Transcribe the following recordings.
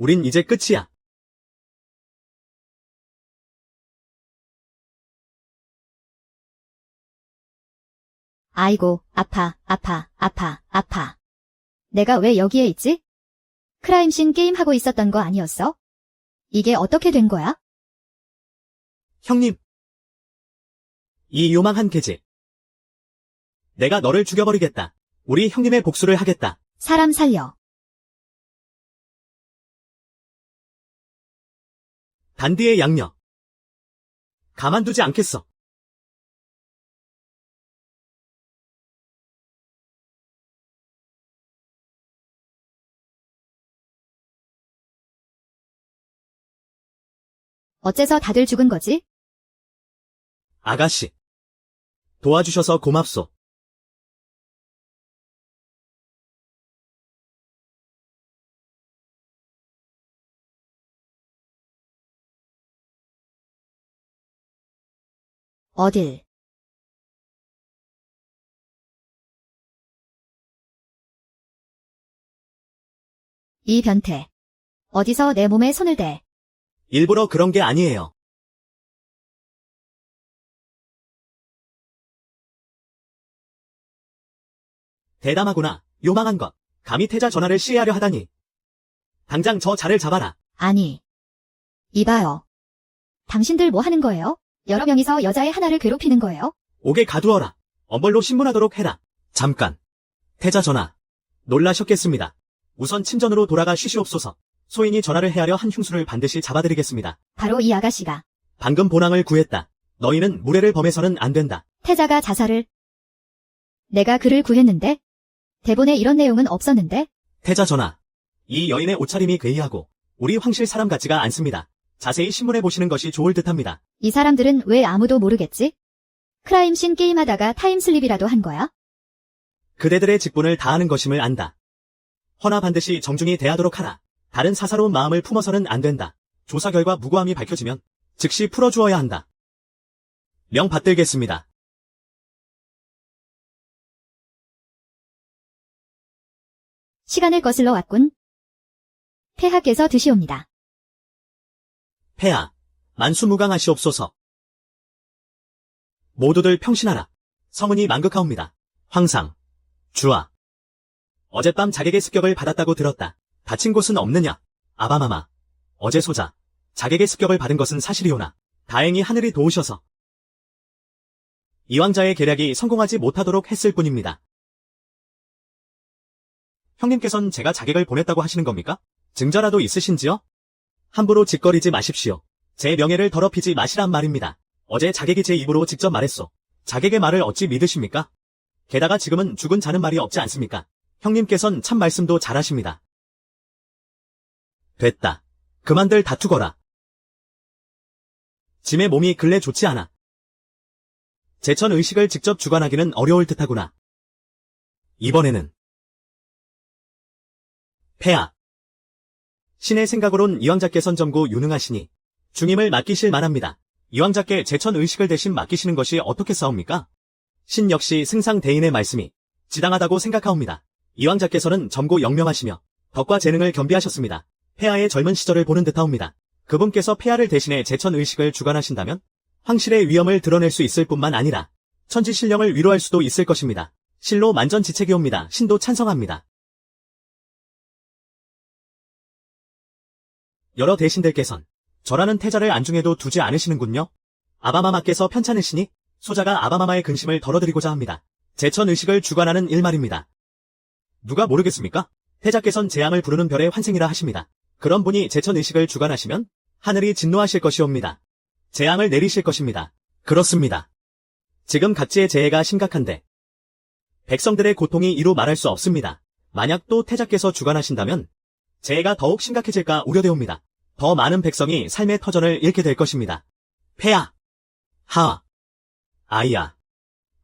우린 이제 끝이야. 아이고, 아파, 아파, 아파, 아파. 내가 왜 여기에 있지? 크라임씬 게임 하고 있었던 거 아니었어? 이게 어떻게 된 거야? 형님. 이 요망한 계집. 내가 너를 죽여버리겠다. 우리 형님의 복수를 하겠다. 사람 살려. 단디의 양녀. 가만두지 않겠어. 어째서 다들 죽은 거지? 아가씨. 도와주셔서 고맙소. 어딜? 이 변태. 어디서 내 몸에 손을 대? 일부러 그런 게 아니에요. 대담하구나, 요망한 것. 감히 태자 전하를 시해하려 하다니. 당장 저 자를 잡아라. 아니. 이봐요. 당신들 뭐 하는 거예요? 여러 명이서 여자애 하나를 괴롭히는 거예요? 옥에 가두어라. 엄벌로 신문하도록 해라. 잠깐. 태자 전하. 놀라셨겠습니다. 우선 침전으로 돌아가 쉬시옵소서. 소인이 전하를 해하려 한 흉수를 반드시 잡아드리겠습니다. 바로 이 아가씨가. 방금 본왕을 구했다. 너희는 무례를 범해서는 안 된다. 태자가 자살을. 내가 그를 구했는데? 대본에 이런 내용은 없었는데? 태자 전하. 이 여인의 옷차림이 괴이하고 우리 황실 사람 같지가 않습니다. 자세히 신문해 보시는 것이 좋을 듯합니다. 이 사람들은 왜 아무도 모르겠지? 크라임씬 게임하다가 타임슬립이라도 한 거야? 그대들의 직분을 다하는 것임을 안다. 허나 반드시 정중히 대하도록 하라. 다른 사사로운 마음을 품어서는 안 된다. 조사 결과 무고함이 밝혀지면 즉시 풀어주어야 한다. 명 받들겠습니다. 시간을 거슬러 왔군. 폐하께서 드시옵니다. 폐하, 만수무강하시옵소서. 모두들 평신하라. 성은이 만극하옵니다. 황상, 주하. 어젯밤 자객의 습격을 받았다고 들었다. 다친 곳은 없느냐? 아바마마. 어제 소자, 자객의 습격을 받은 것은 사실이오나 다행히 하늘이 도우셔서 이왕자의 계략이 성공하지 못하도록 했을 뿐입니다. 형님께선 제가 자객을 보냈다고 하시는 겁니까? 증거라도 있으신지요? 함부로 짓거리지 마십시오. 제 명예를 더럽히지 마시란 말입니다. 어제 자객이 제 입으로 직접 말했소. 자객의 말을 어찌 믿으십니까? 게다가 지금은 죽은 자는 말이 없지 않습니까? 형님께선 참 말씀도 잘하십니다. 됐다. 그만들 다투거라. 짐의 몸이 근래 좋지 않아. 제천 의식을 직접 주관하기는 어려울 듯하구나. 이번에는 폐하. 신의 생각으론 이왕자께선 점고 유능하시니 중임을 맡기실 만합니다. 이왕자께 제천 의식을 대신 맡기시는 것이 어떻게 싸웁니까? 신 역시 승상대인의 말씀이 지당하다고 생각하옵니다. 이왕자께서는 점고 영명하시며 덕과 재능을 겸비하셨습니다. 폐하의 젊은 시절을 보는 듯하옵니다. 그분께서 폐하를 대신해 제천 의식을 주관하신다면 황실의 위엄을 드러낼 수 있을 뿐만 아니라 천지신령을 위로할 수도 있을 것입니다. 실로 만전지책이옵니다. 신도 찬성합니다. 여러 대신들께선 저라는 태자를 안중에도 두지 않으시는군요. 아바마마께서 편찮으시니 소자가 아바마마의 근심을 덜어드리고자 합니다. 제천 의식을 주관하는 일 말입니다. 누가 모르겠습니까? 태자께선 재앙을 부르는 별의 환생이라 하십니다. 그런 분이 제천 의식을 주관하시면 하늘이 진노하실 것이옵니다. 재앙을 내리실 것입니다. 그렇습니다. 지금 각지의 재해가 심각한데 백성들의 고통이 이루 말할 수 없습니다. 만약 또 태자께서 주관하신다면 재해가 더욱 심각해질까 우려되옵니다. 더 많은 백성이 삶의 터전을 잃게 될 것입니다. 폐하, 하하, 아이야,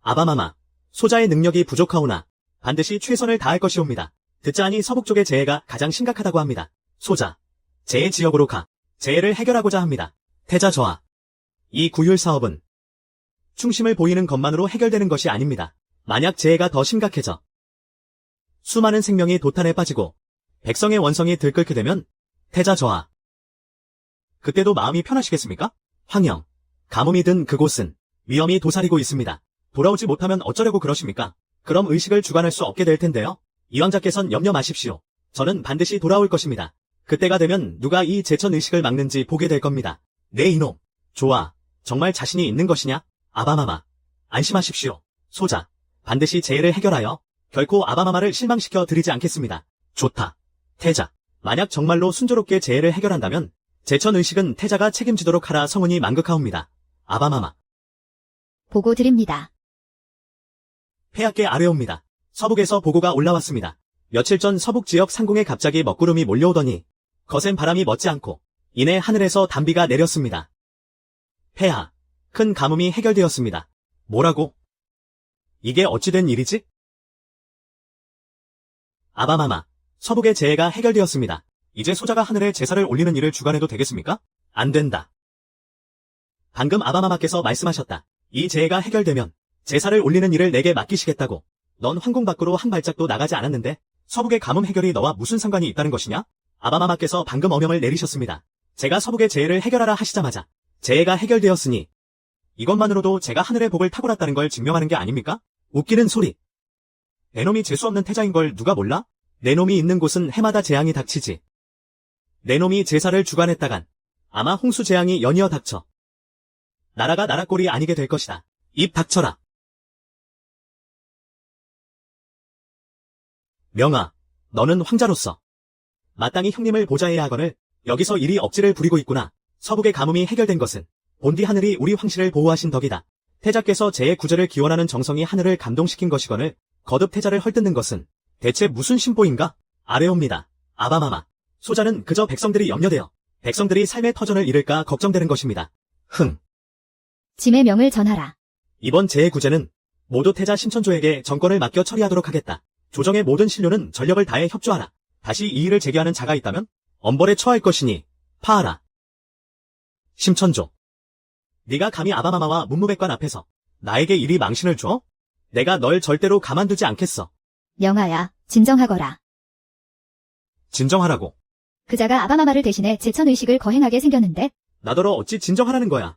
아바마마, 소자의 능력이 부족하오나 반드시 최선을 다할 것이옵니다. 듣자하니 서북 쪽의 재해가 가장 심각하다고 합니다. 소자, 재해 지역으로 가 재해를 해결하고자 합니다. 태자 저하, 이 구휼 사업은 충심을 보이는 것만으로 해결되는 것이 아닙니다. 만약 재해가 더 심각해져 수많은 생명이 도탄에 빠지고 백성의 원성이 들끓게 되면 태자 저하. 그때도 마음이 편하시겠습니까? 황영. 가뭄이 든 그곳은 위험이 도사리고 있습니다. 돌아오지 못하면 어쩌려고 그러십니까? 그럼 의식을 주관할 수 없게 될 텐데요. 이왕자께선 염려 마십시오. 저는 반드시 돌아올 것입니다. 그때가 되면 누가 이 제천 의식을 막는지 보게 될 겁니다. 네 이놈. 좋아. 정말 자신이 있는 것이냐? 아바마마. 안심하십시오. 소자. 반드시 재해를 해결하여 결코 아바마마를 실망시켜 드리지 않겠습니다. 좋다. 태자. 만약 정말로 순조롭게 재해를 해결한다면 제천 의식은 태자가 책임지도록 하라 성은이 만극하옵니다. 아바마마. 보고 드립니다. 폐하께 아뢰옵니다. 서북에서 보고가 올라왔습니다. 며칠 전 서북 지역 상공에 갑자기 먹구름이 몰려오더니 거센 바람이 멎지 않고 이내 하늘에서 단비가 내렸습니다. 폐하, 큰 가뭄이 해결되었습니다. 뭐라고? 이게 어찌 된 일이지? 아바마마, 서북의 재해가 해결되었습니다. 이제 소자가 하늘에 제사를 올리는 일을 주관해도 되겠습니까? 안 된다. 방금 아바마마께서 말씀하셨다. 이 재해가 해결되면 제사를 올리는 일을 내게 맡기시겠다고. 넌 황궁 밖으로 한 발짝도 나가지 않았는데 서북의 가뭄 해결이 너와 무슨 상관이 있다는 것이냐? 아바마마께서 방금 어명을 내리셨습니다. 제가 서북의 재해를 해결하라 하시자마자 재해가 해결되었으니 이것만으로도 제가 하늘의 복을 탁월했다는 걸 증명하는 게 아닙니까? 웃기는 소리. 내 놈이 재수없는 태자인 걸 누가 몰라? 내 놈이 있는 곳은 해마다 재앙이 닥치지. 내 놈이 제사를 주관했다간 아마 홍수 재앙이 연이어 닥쳐 나라가 나라꼴이 아니게 될 것이다. 입 닥쳐라. 명아, 너는 황자로서 마땅히 형님을 보좌해야 하거늘 여기서 일이 억지를 부리고 있구나. 서북의 가뭄이 해결된 것은 본디 하늘이 우리 황씨를 보호하신 덕이다. 태자께서 재해 구제를 기원하는 정성이 하늘을 감동시킨 것이거늘 거듭 태자를 헐뜯는 것은 대체 무슨 심보인가? 아뢰옵니다. 아바마마, 소자는 그저 백성들이 염려되어 백성들이 삶의 터전을 잃을까 걱정되는 것입니다. 짐의 명을 전하라. 이번 재해 구제는 모두 태자 신천조에게 정권을 맡겨 처리하도록 하겠다. 조정의 모든 신료는 전력을 다해 협조하라. 다시 이 일을 제기하는 자가 있다면 엄벌에 처할 것이니 파하라. 심천조. 네가 감히 아바마마와 문무백관 앞에서 나에게 이리 망신을 줘? 내가 널 절대로 가만두지 않겠어. 명하야, 진정하거라. 진정하라고. 그자가 아바마마를 대신해 제천 의식을 거행하게 생겼는데 나더러 어찌 진정하라는 거야.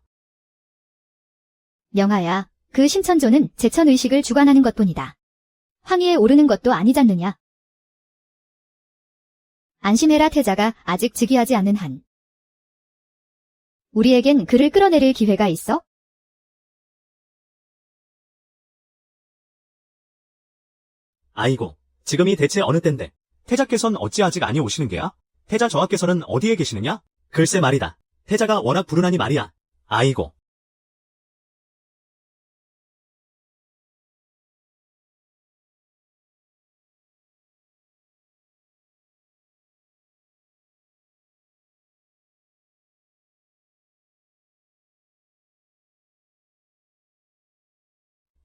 명하야, 그 심천조는 제천 의식을 주관하는 것뿐이다. 황위에 오르는 것도 아니잖느냐. 안심해라. 태자가 아직 즉위하지 않는 한 우리에겐 그를 끌어내릴 기회가 있어? 아이고, 지금이 대체 어느 땐데 태자께선 어찌 아직 아니 오시는 게야? 태자 저하께서는 어디에 계시느냐? 글쎄 말이다. 태자가 워낙 불운하니 말이야. 아이고.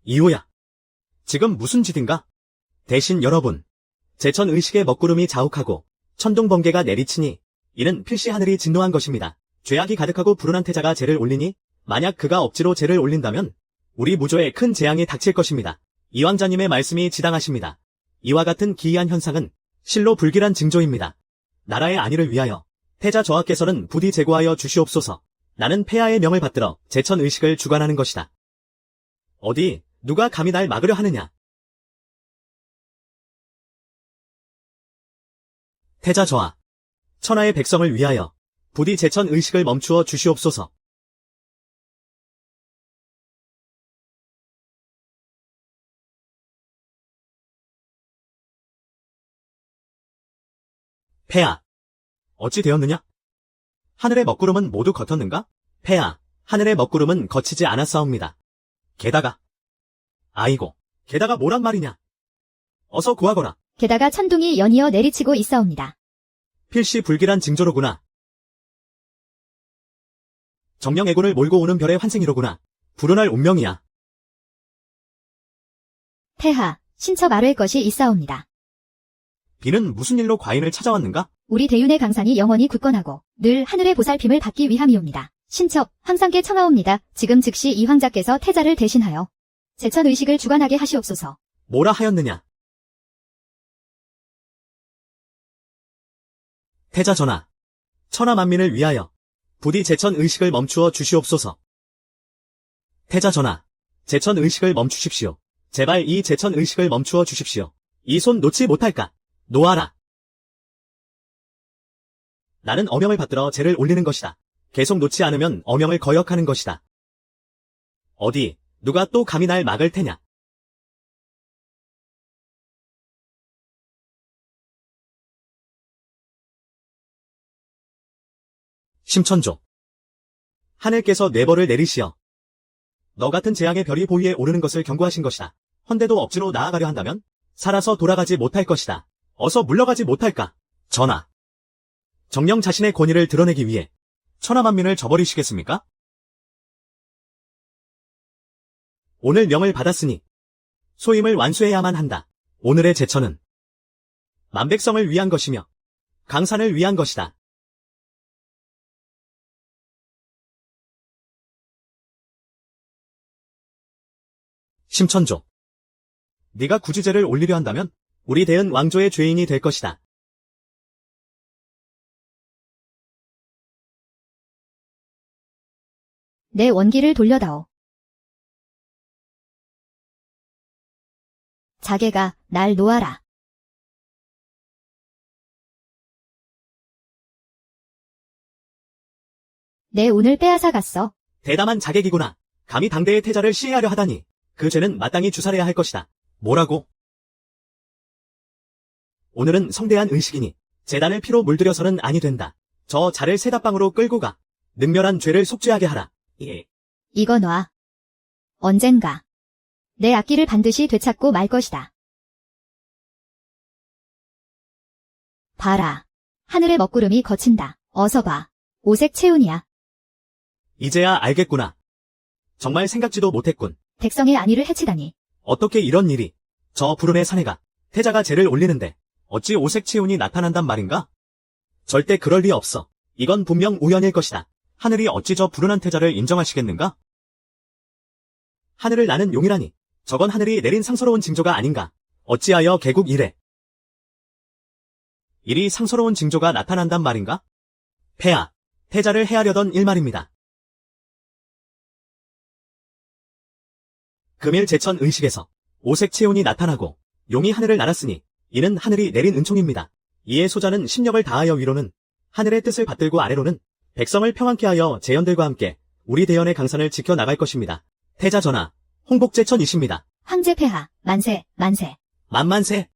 이호야. 지금 무슨 짓인가? 대신 여러분, 제천 의식의 먹구름이 자욱하고 천둥 번개가 내리치니 이는 필시 하늘이 진노한 것입니다. 죄악이 가득하고 불운한 태자가 재를 올리니 만약 그가 억지로 재를 올린다면 우리 무조에 큰 재앙이 닥칠 것입니다. 이왕자님의 말씀이 지당하십니다. 이와 같은 기이한 현상은 실로 불길한 징조입니다. 나라의 안위를 위하여 태자 저하께서는 부디 제고하여 주시옵소서. 나는 폐하의 명을 받들어 제천 의식을 주관하는 것이다. 어디 누가 감히 날 막으려 하느냐? 태자 저하, 천하의 백성을 위하여 부디 제천 의식을 멈추어 주시옵소서. 폐하, 어찌 되었느냐? 하늘의 먹구름은 모두 걷었는가? 폐하, 하늘의 먹구름은 거치지 않았사옵니다. 게다가, 아이고, 게다가 뭐란 말이냐? 어서 구하거라. 게다가 천둥이 연이어 내리치고 있사옵니다. 필시 불길한 징조로구나. 정령애군을 몰고 오는 별의 환생이로구나. 불운할 운명이야. 폐하, 신첩 아뢰 것이 있사옵니다. 비는 무슨 일로 과인을 찾아왔는가? 우리 대윤의 강산이 영원히 굳건하고 늘 하늘의 보살핌을 받기 위함이옵니다. 신첩, 황상께 청하옵니다. 지금 즉시 이 황자께서 태자를 대신하여 제천 의식을 주관하게 하시옵소서. 뭐라 하였느냐? 태자 전하, 천하 만민을 위하여 부디 제천 의식을 멈추어 주시옵소서. 태자 전하, 제천 의식을 멈추십시오. 제발 이 제천 의식을 멈추어 주십시오. 이 손 놓지 못할까? 놓아라. 나는 어명을 받들어 제를 올리는 것이다. 계속 놓지 않으면 어명을 거역하는 것이다. 어디, 누가 또 감히 날 막을 테냐? 심천조. 하늘께서 뇌벌을 내리시어 너 같은 재앙의 별이 보위에 오르는 것을 경고하신 것이다. 헌데도 억지로 나아가려 한다면 살아서 돌아가지 못할 것이다. 어서 물러가지 못할까? 전하. 정녕 자신의 권위를 드러내기 위해 천하만민을 저버리시겠습니까? 오늘 명을 받았으니 소임을 완수해야만 한다. 오늘의 제천은 만백성을 위한 것이며 강산을 위한 것이다. 심천조. 네가 구주제를 올리려 한다면 우리 대은 왕조의 죄인이 될 것이다. 내 원기를 돌려다오. 자개가 날 놓아라. 내 운을 빼앗아 갔어. 대담한 자객이구나. 감히 당대의 태자를 시해하려 하다니. 그 죄는 마땅히 주살해야 할 것이다. 뭐라고? 오늘은 성대한 의식이니 재단을 피로 물들여서는 아니 된다. 저 자를 세다방으로 끌고 가 능멸한 죄를 속죄하게 하라. 예. 이거 놔. 언젠가 내 악기를 반드시 되찾고 말 것이다. 봐라. 하늘의 먹구름이 거친다. 어서 봐. 오색 체온이야. 이제야 알겠구나. 정말 생각지도 못했군. 백성의 안위를 해치다니. 어떻게 이런 일이. 저 푸른의 사내가 태자가 죄를 올리는데 어찌 오색 체온이 나타난단 말인가? 절대 그럴 리 없어. 이건 분명 우연일 것이다. 하늘이 어찌 저 불운한 태자를 인정하시겠는가? 하늘을 나는 용이라니. 저건 하늘이 내린 상서로운 징조가 아닌가. 어찌하여 개국 이래 이리 상서로운 징조가 나타난단 말인가? 폐하, 태자를 해하려던 일 말입니다. 금일 제천 의식에서 오색 체온이 나타나고 용이 하늘을 날았으니 이는 하늘이 내린 은총입니다. 이에 소자는 심력을 다하여 위로는 하늘의 뜻을 받들고 아래로는 백성을 평안케 하여 재현들과 함께 우리 대연의 강산을 지켜나갈 것입니다. 태자 전하, 홍복제천이십니다. 황제 폐하, 만세, 만세. 만만세.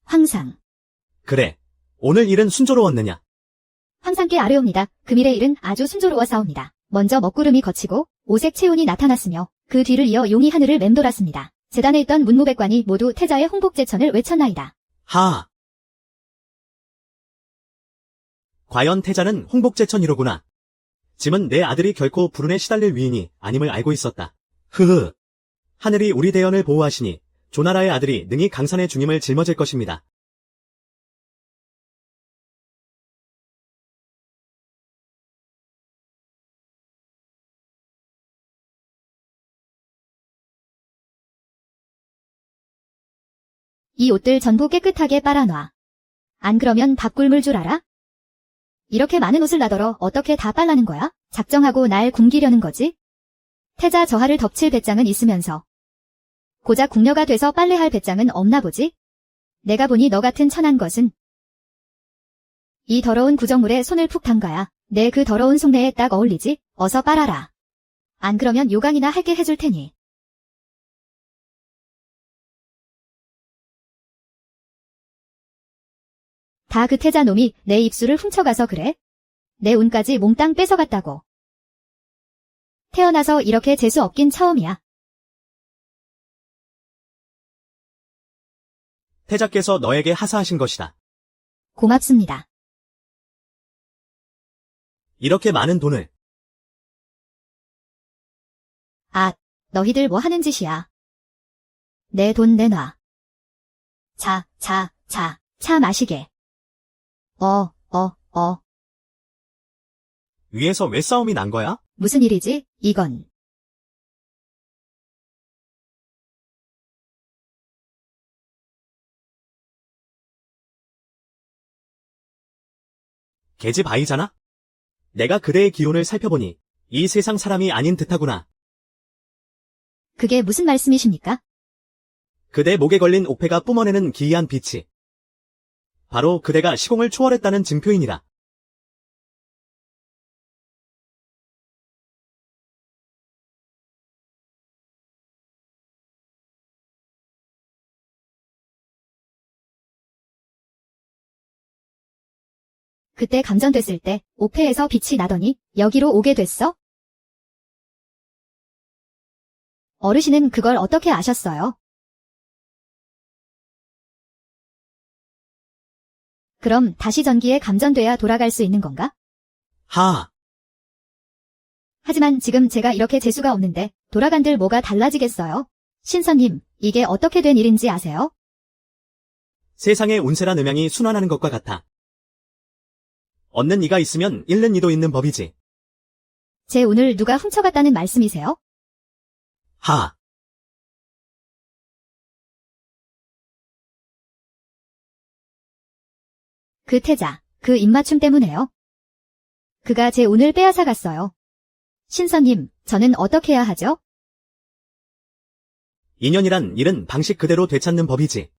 황상. 그래, 오늘 일은 순조로웠느냐? 황상께 아뢰옵니다. 금일의 일은 아주 순조로웠사옵니다. 먼저 먹구름이 거치고 오색 체온이 나타났으며 그 뒤를 이어 용이 하늘을 맴돌았습니다. 재단에 있던 문무백관이 모두 태자의 홍복제천을 외쳤나이다. 하하. 과연 태자는 홍복제천이로구나. 짐은 내 아들이 결코 불운에 시달릴 위인이 아님을 알고 있었다. 흐흐. 하늘이 우리 대연을 보호하시니 조나라의 아들이 능히 강산의 중임을 짊어질 것입니다. 이 옷들 전부 깨끗하게 빨아놔. 안 그러면 밥 굶을 줄 알아? 이렇게 많은 옷을 나더러 어떻게 다 빨라는 거야? 작정하고 날 굶기려는 거지? 태자 저하를 덮칠 배짱은 있으면서 고작 궁녀가 돼서 빨래할 배짱은 없나 보지? 내가 보니 너 같은 천한 것은 이 더러운 구정물에 손을 푹 담가야 내 그 더러운 속내에 딱 어울리지? 어서 빨아라. 안 그러면 요강이나 할게 해줄 테니. 다 그 태자 놈이 내 입술을 훔쳐가서 그래? 내 운까지 몽땅 뺏어갔다고. 태어나서 이렇게 재수 없긴 처음이야. 태자께서 너에게 하사하신 것이다. 고맙습니다. 이렇게 많은 돈을. 아, 너희들 뭐 하는 짓이야? 내 돈 내놔. 자, 차 마시게. 위에서 왜 싸움이 난 거야? 무슨 일이지, 이건? 계집 아이잖아? 내가 그대의 기운을 살펴보니 이 세상 사람이 아닌 듯하구나. 그게 무슨 말씀이십니까? 그대 목에 걸린 옥패가 뿜어내는 기이한 빛이 바로 그대가 시공을 초월했다는 증표이니라. 그때 감전됐을 때 옥패에서 빛이 나더니 여기로 오게 됐어? 어르신은 그걸 어떻게 아셨어요? 그럼 다시 전기에 감전돼야 돌아갈 수 있는 건가? 하하, 하지만 지금 제가 이렇게 재수가 없는데 돌아간들 뭐가 달라지겠어요? 신선님, 이게 어떻게 된 일인지 아세요? 세상의 운세란 음양이 순환하는 것과 같아. 얻는 이가 있으면 잃는 이도 있는 법이지. 제 운을 누가 훔쳐갔다는 말씀이세요? 하하, 그 태자, 그 입맞춤 때문에요. 그가 제 운을 빼앗아 갔어요. 신선님, 저는 어떻게 해야 하죠? 인연이란 일은 방식 그대로 되찾는 법이지.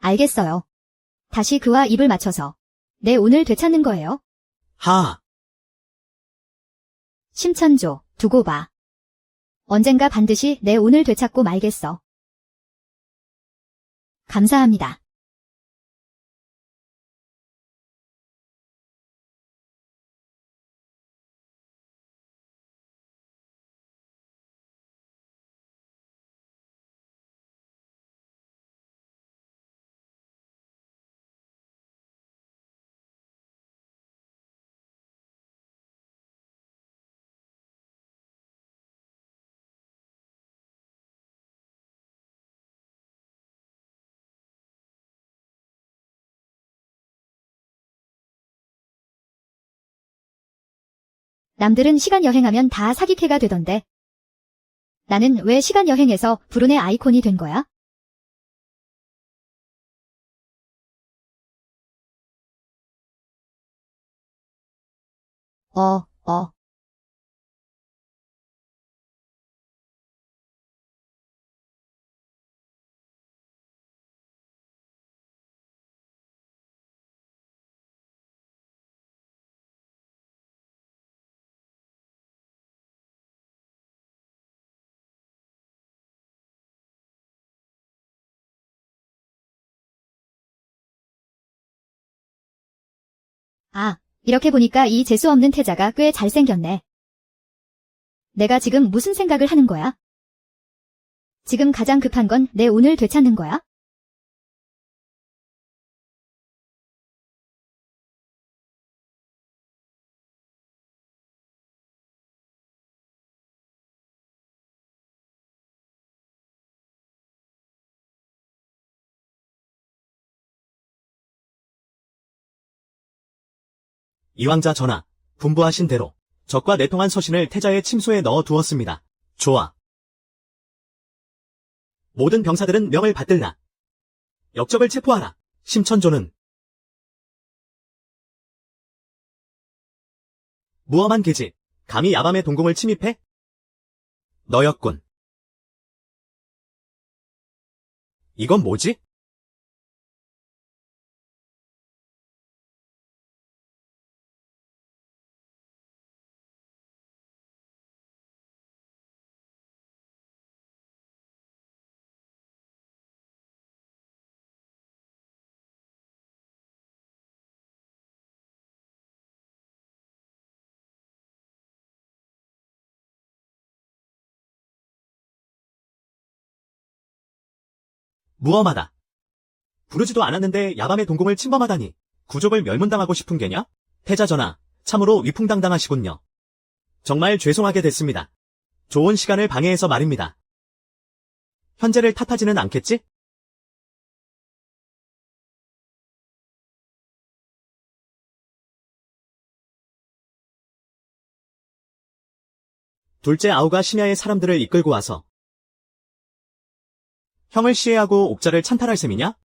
알겠어요. 다시 그와 입을 맞춰서 내 운을 되찾는 거예요. 하하, 심천조, 두고 봐. 언젠가 반드시 내 운을 되찾고 말겠어. 감사합니다. 남들은 시간 여행하면 다 사기캐가 되던데. 나는 왜 시간 여행에서 불운의 아이콘이 된 거야? 어. 아, 이렇게 보니까 이 재수 없는 태자가 꽤 잘생겼네. 내가 지금 무슨 생각을 하는 거야? 지금 가장 급한 건 내 운을 되찾는 거야? 이왕자 전하, 분부하신 대로 적과 내통한 서신을 태자의 침소에 넣어 두었습니다. 좋아. 모든 병사들은 명을 받들라. 역적을 체포하라. 심천조는 무엄한 계집, 감히 야밤의 동궁을 침입해? 너였군. 이건 뭐지? 무엄하다. 부르지도 않았는데 야밤의 동궁을 침범하다니 구족을 멸문당하고 싶은 게냐? 태자 전하, 참으로 위풍당당하시군요. 정말 죄송하게 됐습니다. 좋은 시간을 방해해서 말입니다. 현재를 탓하지는 않겠지? 둘째 아우가 심야에 사람들을 이끌고 와서 형을 시해하고 옥자를 찬탈할 셈이냐?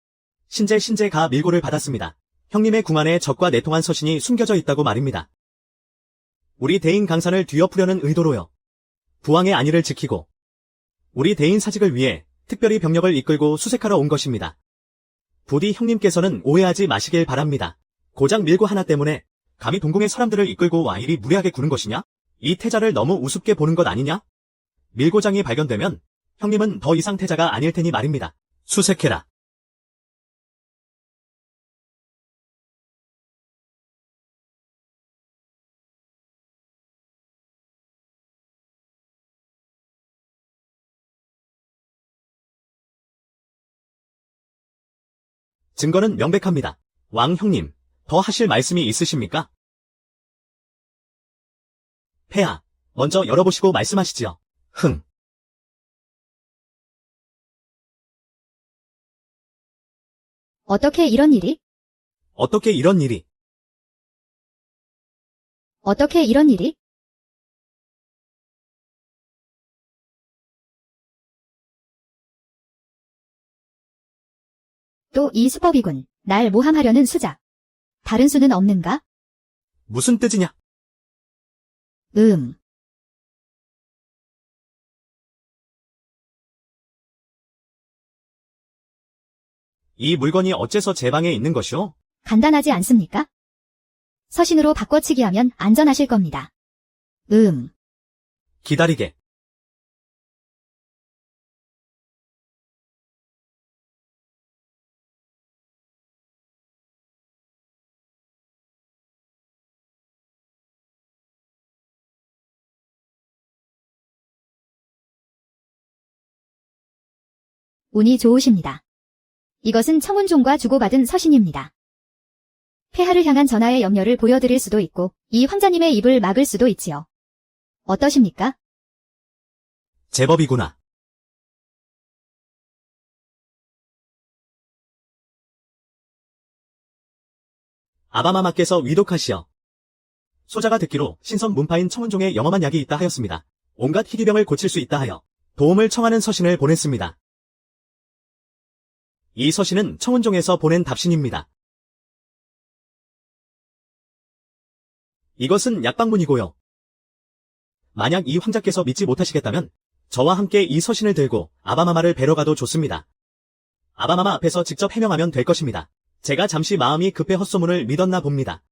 신재가 밀고를 받았습니다. 형님의 궁 안에 적과 내통한 서신이 숨겨져 있다고 말입니다. 우리 대인 강산을 뒤엎으려는 의도로요. 부왕의 안위를 지키고 우리 대인 사직을 위해 특별히 병력을 이끌고 수색하러 온 것입니다. 부디 형님께서는 오해하지 마시길 바랍니다. 고작 밀고 하나 때문에 감히 동궁의 사람들을 이끌고 와 이리 무례하게 구는 것이냐? 이 태자를 너무 우습게 보는 것 아니냐? 밀고장이 발견되면 형님은 더 이상 태자가 아닐 테니 말입니다. 수색해라. 증거는 명백합니다. 왕 형님, 더 하실 말씀이 있으십니까? 폐하, 먼저 열어보시고 말씀하시지요. 흥. 어떻게 이런 일이? 어떻게 이런 일이? 어떻게 이런 일이? 또 이 수법이군. 날 모함하려는 수작. 다른 수는 없는가? 무슨 뜻이냐? 이 물건이 어째서 제 방에 있는 것이오? 간단하지 않습니까? 서신으로 바꿔치기 하면 안전하실 겁니다. 기다리게. 운이 좋으십니다. 이것은 청운종과 주고받은 서신입니다. 폐하를 향한 전하의 염려를 보여드릴 수도 있고 이 황자님의 입을 막을 수도 있지요. 어떠십니까? 제법이구나. 아바마마께서 위독하시어. 소자가 듣기로 신선 문파인 청운종에 영험한 약이 있다 하였습니다. 온갖 희귀병을 고칠 수 있다 하여 도움을 청하는 서신을 보냈습니다. 이 서신은 청운종에서 보낸 답신입니다. 이것은 약방문이고요. 만약 이 황자께서 믿지 못하시겠다면 저와 함께 이 서신을 들고 아바마마를 뵈러 가도 좋습니다. 아바마마 앞에서 직접 해명하면 될 것입니다. 제가 잠시 마음이 급해 헛소문을 믿었나 봅니다.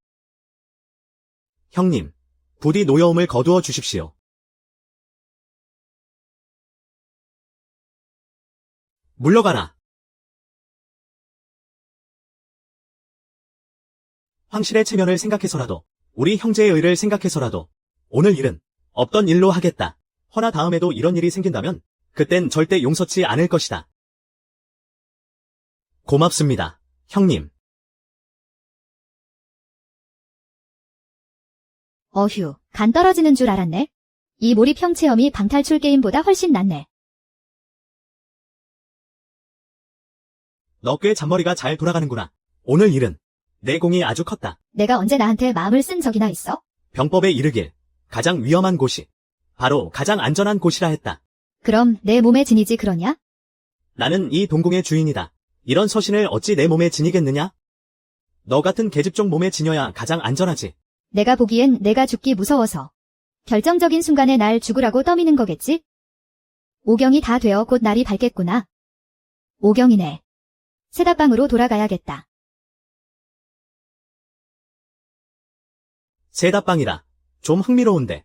형님, 부디 노여움을 거두어 주십시오. 물러가라. 황실의 체면을 생각해서라도, 우리 형제의 의를 생각해서라도, 오늘 일은 없던 일로 하겠다. 허나 다음에도 이런 일이 생긴다면, 그땐 절대 용서치 않을 것이다. 고맙습니다, 형님. 어휴, 간 떨어지는 줄 알았네. 이 몰입형 체험이 방탈출 게임보다 훨씬 낫네. 너 꽤 잔머리가 잘 돌아가는구나. 오늘 일은 내 공이 아주 컸다. 내가 언제 나한테 마음을 쓴 적이나 있어? 병법에 이르길 가장 위험한 곳이 바로 가장 안전한 곳이라 했다. 그럼 내 몸에 지니지 그러냐? 나는 이 동궁의 주인이다. 이런 서신을 어찌 내 몸에 지니겠느냐? 너 같은 계집종 몸에 지녀야 가장 안전하지. 내가 보기엔 내가 죽기 무서워서. 결정적인 순간에 날 죽으라고 떠미는 거겠지? 오경이 다 되어 곧 날이 밝겠구나. 오경이네. 세다방으로 돌아가야겠다. 세다빵이라. 좀 흥미로운데.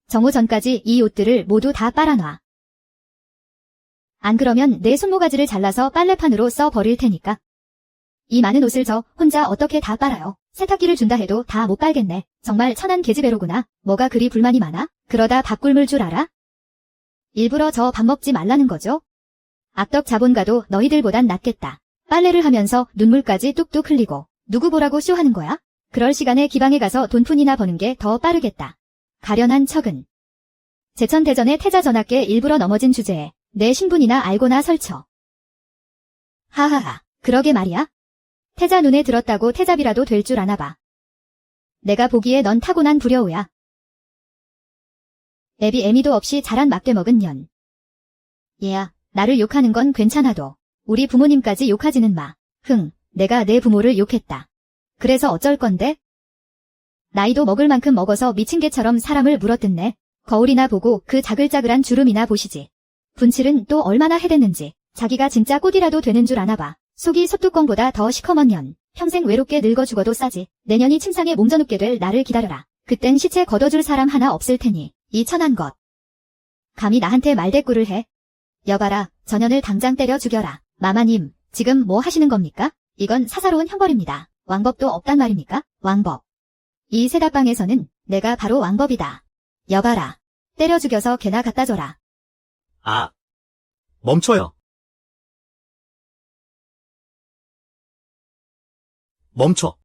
정오 전까지 이 옷들을 모두 다 빨아놔. 안 그러면 내 손모가지를 잘라서 빨래판으로 써 버릴 테니까. 이 많은 옷을 저 혼자 어떻게 다 빨아요. 세탁기를 준다 해도 다 못 빨겠네. 정말 천한 계집애로구나. 뭐가 그리 불만이 많아? 그러다 밥 굶을 줄 알아? 일부러 저 밥 먹지 말라는 거죠? 악덕 자본가도 너희들보단 낫겠다. 빨래를 하면서 눈물까지 뚝뚝 흘리고 누구 보라고 쇼하는 거야? 그럴 시간에 기방에 가서 돈푼이나 버는 게 더 빠르겠다. 가련한 척은. 제천대전의 태자 전하께 일부러 넘어진 주제에 내 신분이나 알고나 설쳐. 하하하, 그러게 말이야. 태자 눈에 들었다고 태자비라도 될 줄 아나 봐. 내가 보기에 넌 타고난 불효우야. 애비 애미도 없이 자란 맞게 먹은 년. 얘야, 나를 욕하는 건 괜찮아도 우리 부모님까지 욕하지는 마. 내가 내 부모를 욕했다. 그래서 어쩔 건데? 나이도 먹을 만큼 먹어서 미친 개처럼 사람을 물어뜯네. 거울이나 보고 그 자글자글한 주름이나 보시지. 분칠은 또 얼마나 해댔는지. 자기가 진짜 꽃이라도 되는 줄 아나봐. 속이 솥뚜껑보다 더 시커먼 년. 평생 외롭게 늙어 죽어도 싸지. 내년이 침상에 몸져눕게 될 나를 기다려라. 그땐 시체 걷어줄 사람 하나 없을 테니. 이 천한 것. 감히 나한테 말대꾸를 해. 여봐라, 저년을 당장 때려 죽여라. 마마님, 지금 뭐 하시는 겁니까? 이건 사사로운 형벌입니다. 왕법도 없단 말입니까? 왕법. 이 세다방에서는 내가 바로 왕법이다. 여봐라, 때려 죽여서 개나 갖다 줘라. 아, 멈춰요. 멈춰.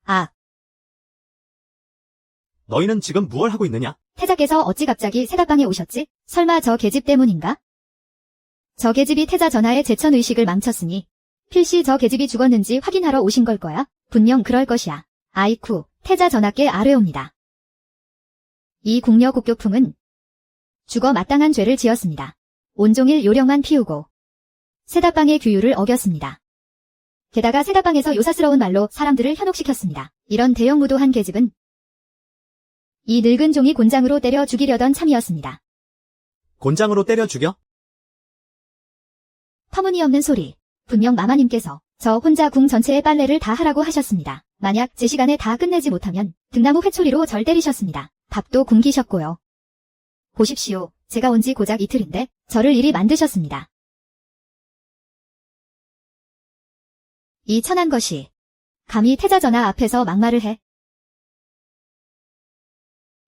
아, 너희는 지금 무얼 하고 있느냐? 태자께서 어찌 갑자기 세다방에 오셨지? 설마 저 계집 때문인가? 저 계집이 태자 전하의 제천의식을 망쳤으니 필시 저 계집이 죽었는지 확인하러 오신 걸 거야? 분명 그럴 것이야. 아이쿠, 태자 전하께 아뢰옵니다. 이 궁녀 곡교풍은 죽어 마땅한 죄를 지었습니다. 온종일 요령만 피우고 세다방의 규율을 어겼습니다. 게다가 세다방에서 요사스러운 말로 사람들을 현혹시켰습니다. 이런 대형무도한 계집은 이 늙은 종이 곤장으로 때려 죽이려던 참이었습니다. 곤장으로 때려 죽여? 터무니없는 소리. 분명 마마님께서 저 혼자 궁 전체의 빨래를 다 하라고 하셨습니다. 만약 제 시간에 다 끝내지 못하면 등나무 회초리로 절 때리셨습니다. 밥도 굶기셨고요. 보십시오. 제가 온 지 고작 이틀인데 저를 이리 만드셨습니다. 이 천한 것이 감히 태자 전하 앞에서 막말을 해.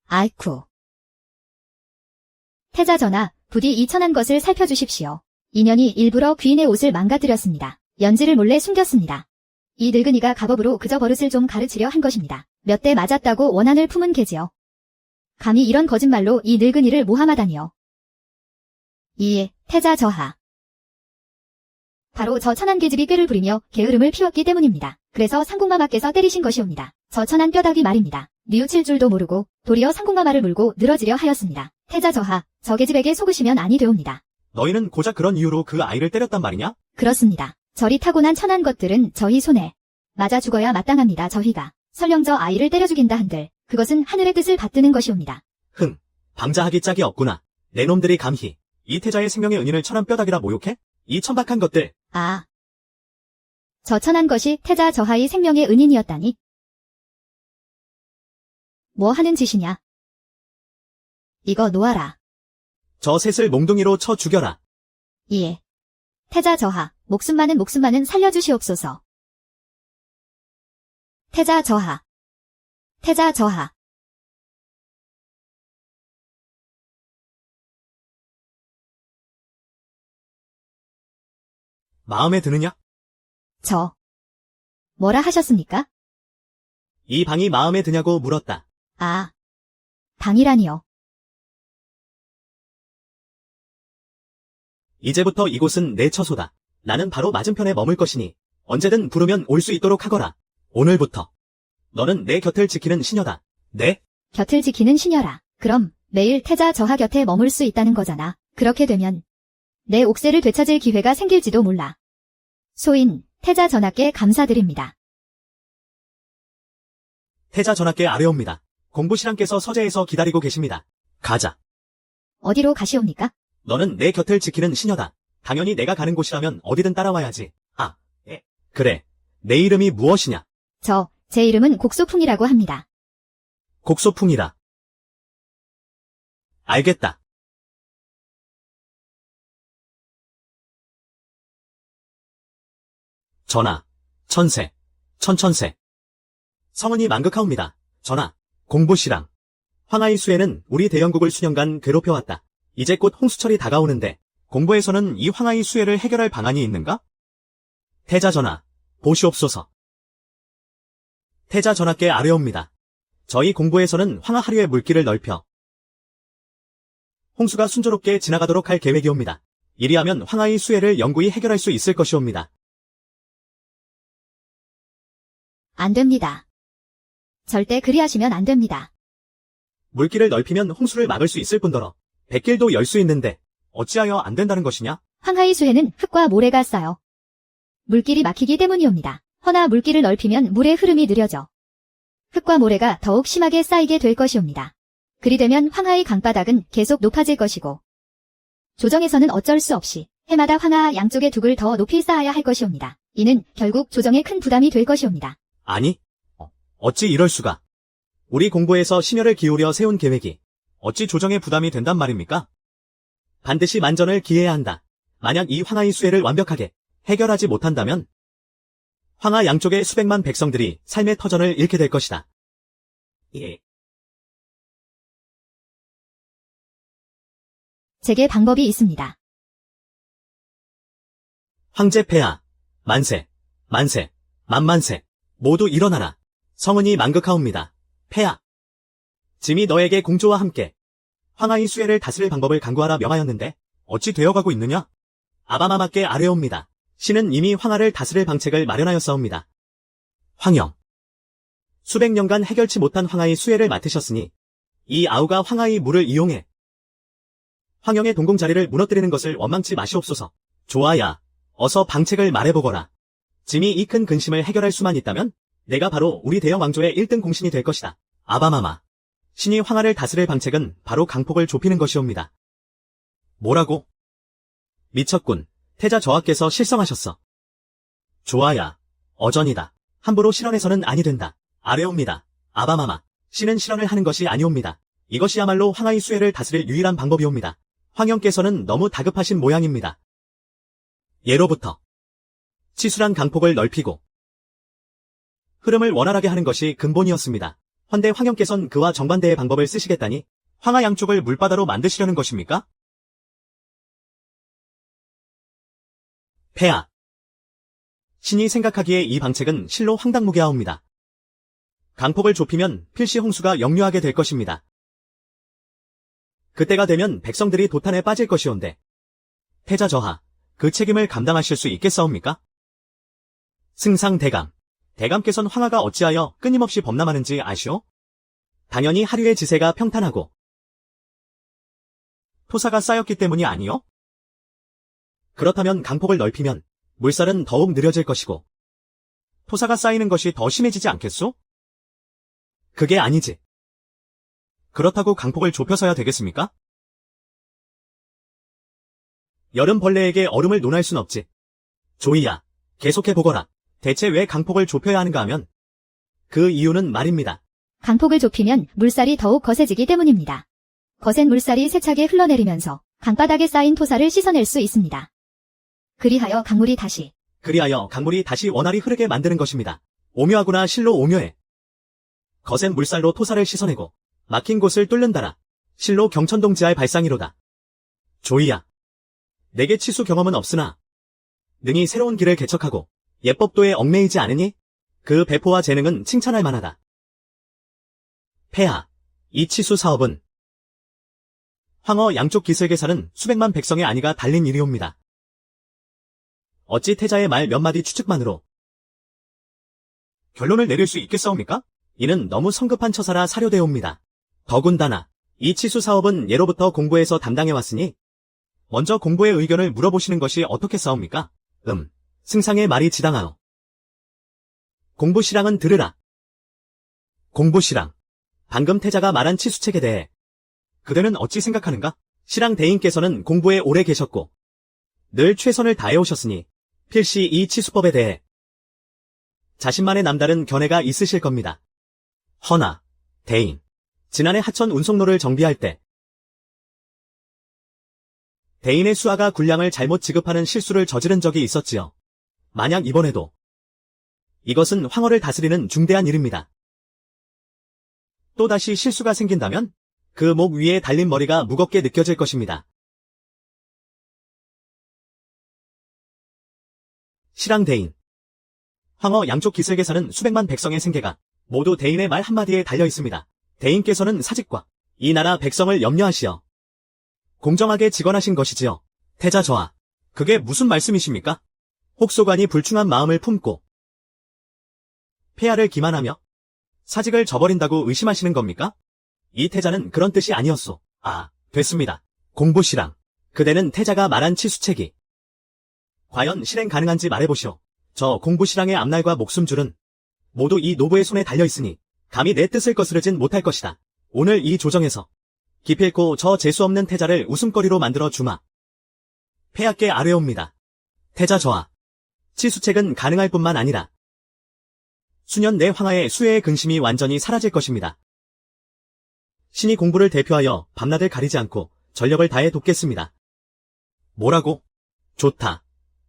아이쿠. 태자 전하, 부디 이 천한 것을 살펴주십시오. 인연이 일부러 귀인의 옷을 망가뜨렸습니다. 연지를 몰래 숨겼습니다. 이 늙은이가 가법으로 그저 버릇을 좀 가르치려 한 것입니다. 몇 대 맞았다고 원한을 품은 개지요. 감히 이런 거짓말로 이 늙은이를 모함하다니요. 이 태자 저하. 바로 저 천한 계집이 꾀를 부리며 게으름을 피웠기 때문입니다. 그래서 상궁마마께서 때리신 것이옵니다. 저 천한 뼈다귀 말입니다. 뉘우칠 줄도 모르고 도리어 상궁마마를 물고 늘어지려 하였습니다. 태자 저하, 저 계집에게 속으시면 아니 되옵니다. 너희는 고작 그런 이유로 그 아이를 때렸단 말이냐? 그렇습니다. 저리 타고난 천한 것들은 저희 손에 맞아 죽어야 마땅합니다. 저희가 설령 저 아이를 때려 죽인다 한들 그것은 하늘의 뜻을 받드는 것이옵니다. 방자하기 짝이 없구나. 내 놈들이 감히 이 태자의 생명의 은인을 천한 뼈다귀라 모욕해? 이 천박한 것들. 아, 저 천한 것이 태자 저하의 생명의 은인이었다니. 뭐 하는 짓이냐? 이거 놓아라. 저 셋을 몽둥이로 쳐 죽여라. 예. 태자 저하, 목숨만은 살려주시옵소서. 태자 저하. 태자 저하. 마음에 드느냐? 뭐라 하셨습니까? 이 방이 마음에 드냐고 물었다. 아, 방이라니요. 이제부터 이곳은 내 처소다. 나는 바로 맞은편에 머물 것이니 언제든 부르면 올 수 있도록 하거라. 오늘부터 너는 내 곁을 지키는 시녀다. 네? 곁을 지키는 시녀라. 그럼 매일 태자 저하 곁에 머물 수 있다는 거잖아. 그렇게 되면 내 옥새를 되찾을 기회가 생길지도 몰라. 소인 태자 전하께 감사드립니다. 태자 전하께 아뢰옵니다. 공부시랑께서 서재에서 기다리고 계십니다. 가자. 어디로 가시옵니까? 너는 내 곁을 지키는 시녀다. 당연히 내가 가는 곳이라면 어디든 따라와야지. 그래. 내 이름이 무엇이냐? 제 이름은 곡소풍이라고 합니다. 곡소풍이라. 알겠다. 전하, 천세, 천천세. 성은이 만극하옵니다. 전하, 공부시랑. 황하의 수에는 우리 대영국을 수년간 괴롭혀왔다. 이제 곧 홍수철이 다가오는데 공부에서는 이 황하의 수해를 해결할 방안이 있는가? 태자 전하, 보시옵소서. 태자 전하께 아뢰옵니다. 저희 공부에서는 황하 하류의 물길을 넓혀 홍수가 순조롭게 지나가도록 할 계획이옵니다. 이리하면 황하의 수해를 영구히 해결할 수 있을 것이옵니다. 안 됩니다. 절대 그리하시면 안 됩니다. 물길을 넓히면 홍수를 막을 수 있을 뿐더러 백길도 열 수 있는데 어찌하여 안 된다는 것이냐? 황하의 수에는 흙과 모래가 쌓여 물길이 막히기 때문이옵니다. 허나 물길을 넓히면 물의 흐름이 느려져 흙과 모래가 더욱 심하게 쌓이게 될 것이옵니다. 그리 되면 황하의 강바닥은 계속 높아질 것이고 조정에서는 어쩔 수 없이 해마다 황하 양쪽의 둑을 더 높이 쌓아야 할 것이옵니다. 이는 결국 조정에 큰 부담이 될 것이옵니다. 아니, 어찌 이럴 수가? 우리 공부에서 심혈을 기울여 세운 계획이 어찌 조정에 부담이 된단 말입니까? 반드시 만전을 기해야 한다. 만약 이 황하의 수해를 완벽하게 해결하지 못한다면 황하 양쪽의 수백만 백성들이 삶의 터전을 잃게 될 것이다. 예. 제게 방법이 있습니다. 황제 폐하, 만세, 만세, 만만세, 모두 일어나라. 성은이 망극하옵니다. 폐하. 짐이 너에게 공조와 함께 황하의 수해를 다스릴 방법을 강구하라 명하였는데 어찌 되어가고 있느냐? 아바마마께 아뢰옵니다. 신은 이미 황하를 다스릴 방책을 마련하였사옵니다. 황영. 수백 년간 해결치 못한 황하의 수해를 맡으셨으니 이 아우가 황하의 물을 이용해 황영의 동공자리를 무너뜨리는 것을 원망치 마시옵소서. 좋아야, 어서 방책을 말해보거라. 짐이 이 큰 근심을 해결할 수만 있다면 내가 바로 우리 대영 왕조의 1등 공신이 될 것이다. 아바마마. 신이 황하를 다스릴 방책은 바로 강폭을 좁히는 것이옵니다. 뭐라고? 미쳤군. 태자 저하께서 실성하셨어. 좋아야, 어전이다. 함부로 실언해서는 아니 된다. 아뢰옵니다. 아바마마. 신은 실언을 하는 것이 아니옵니다. 이것이야말로 황하의 수해를 다스릴 유일한 방법이옵니다. 황영께서는 너무 다급하신 모양입니다. 예로부터 치수란 강폭을 넓히고 흐름을 원활하게 하는 것이 근본이었습니다. 헌데 황영께서는 그와 정반대의 방법을 쓰시겠다니 황하 양쪽을 물바다로 만드시려는 것입니까? 폐하. 신이 생각하기에 이 방책은 실로 황당무계하옵니다. 강폭을 좁히면 필시 홍수가 역류하게 될 것입니다. 그때가 되면 백성들이 도탄에 빠질 것이온데 태자 저하, 그 책임을 감당하실 수 있겠사옵니까? 승상대감. 대감께서는 황하가 어찌하여 끊임없이 범람하는지 아시오? 당연히 하류의 지세가 평탄하고 토사가 쌓였기 때문이 아니요? 그렇다면 강폭을 넓히면 물살은 더욱 느려질 것이고 토사가 쌓이는 것이 더 심해지지 않겠소? 그게 아니지. 그렇다고 강폭을 좁혀서야 되겠습니까? 여름 벌레에게 얼음을 논할 순 없지. 조이야, 계속해보거라. 대체 왜 강폭을 좁혀야 하는가 하면 그 이유는 말입니다. 강폭을 좁히면 물살이 더욱 거세지기 때문입니다. 거센 물살이 세차게 흘러내리면서 강바닥에 쌓인 토사를 씻어낼 수 있습니다. 그리하여 강물이 다시 원활히 흐르게 만드는 것입니다. 오묘하구나. 실로 오묘해. 거센 물살로 토사를 씻어내고 막힌 곳을 뚫는다라. 실로 경천동지할 발상이로다. 조이야, 내게 치수 경험은 없으나 능히 새로운 길을 개척하고 예법도에 얽매이지 않으니 그 배포와 재능은 칭찬할 만하다. 폐하, 이 치수 사업은 황허 양쪽 기슭에 사는 수백만 백성의 안위가 달린 일이옵니다. 어찌 태자의 말 몇 마디 추측만으로 결론을 내릴 수 있겠사옵니까? 이는 너무 성급한 처사라 사료되옵니다. 더군다나 이 치수 사업은 예로부터 공부에서 담당해왔으니 먼저 공부의 의견을 물어보시는 것이 어떻겠사옵니까? 승상의 말이 지당하오. 공부시랑은 들으라. 공부시랑. 방금 태자가 말한 치수책에 대해 그대는 어찌 생각하는가? 시랑 대인께서는 공부에 오래 계셨고 늘 최선을 다해오셨으니 필시 이 치수법에 대해 자신만의 남다른 견해가 있으실 겁니다. 허나 대인, 지난해 하천 운송로를 정비할 때 대인의 수하가 군량을 잘못 지급하는 실수를 저지른 적이 있었지요. 만약 이번에도 이것은 황허를 다스리는 중대한 일입니다. 또다시 실수가 생긴다면 그 목 위에 달린 머리가 무겁게 느껴질 것입니다. 시랑 대인. 황허 양쪽 기슭에 사는 수백만 백성의 생계가 모두 대인의 말 한마디에 달려 있습니다. 대인께서는 사직과 이 나라 백성을 염려하시어 공정하게 직언하신 것이지요. 태자 저하, 그게 무슨 말씀이십니까? 혹소관이 불충한 마음을 품고 폐하를 기만하며 사직을 저버린다고 의심하시는 겁니까? 이 태자는 그런 뜻이 아니었소. 아, 됐습니다. 공보시랑. 그대는 태자가 말한 치수책이 과연 실행 가능한지 말해보시오. 저 공보시랑의 앞날과 목숨줄은 모두 이 노부의 손에 달려있으니 감히 내 뜻을 거스르진 못할 것이다. 오늘 이 조정에서 기필코 저 재수없는 태자를 웃음거리로 만들어 주마. 폐하께 아뢰옵니다. 태자 저하. 치수책은 가능할 뿐만 아니라 수년 내 황하의 수혜의 근심이 완전히 사라질 것입니다. 신이 공부를 대표하여 밤낮을 가리지 않고 전력을 다해 돕겠습니다. 뭐라고? 좋다.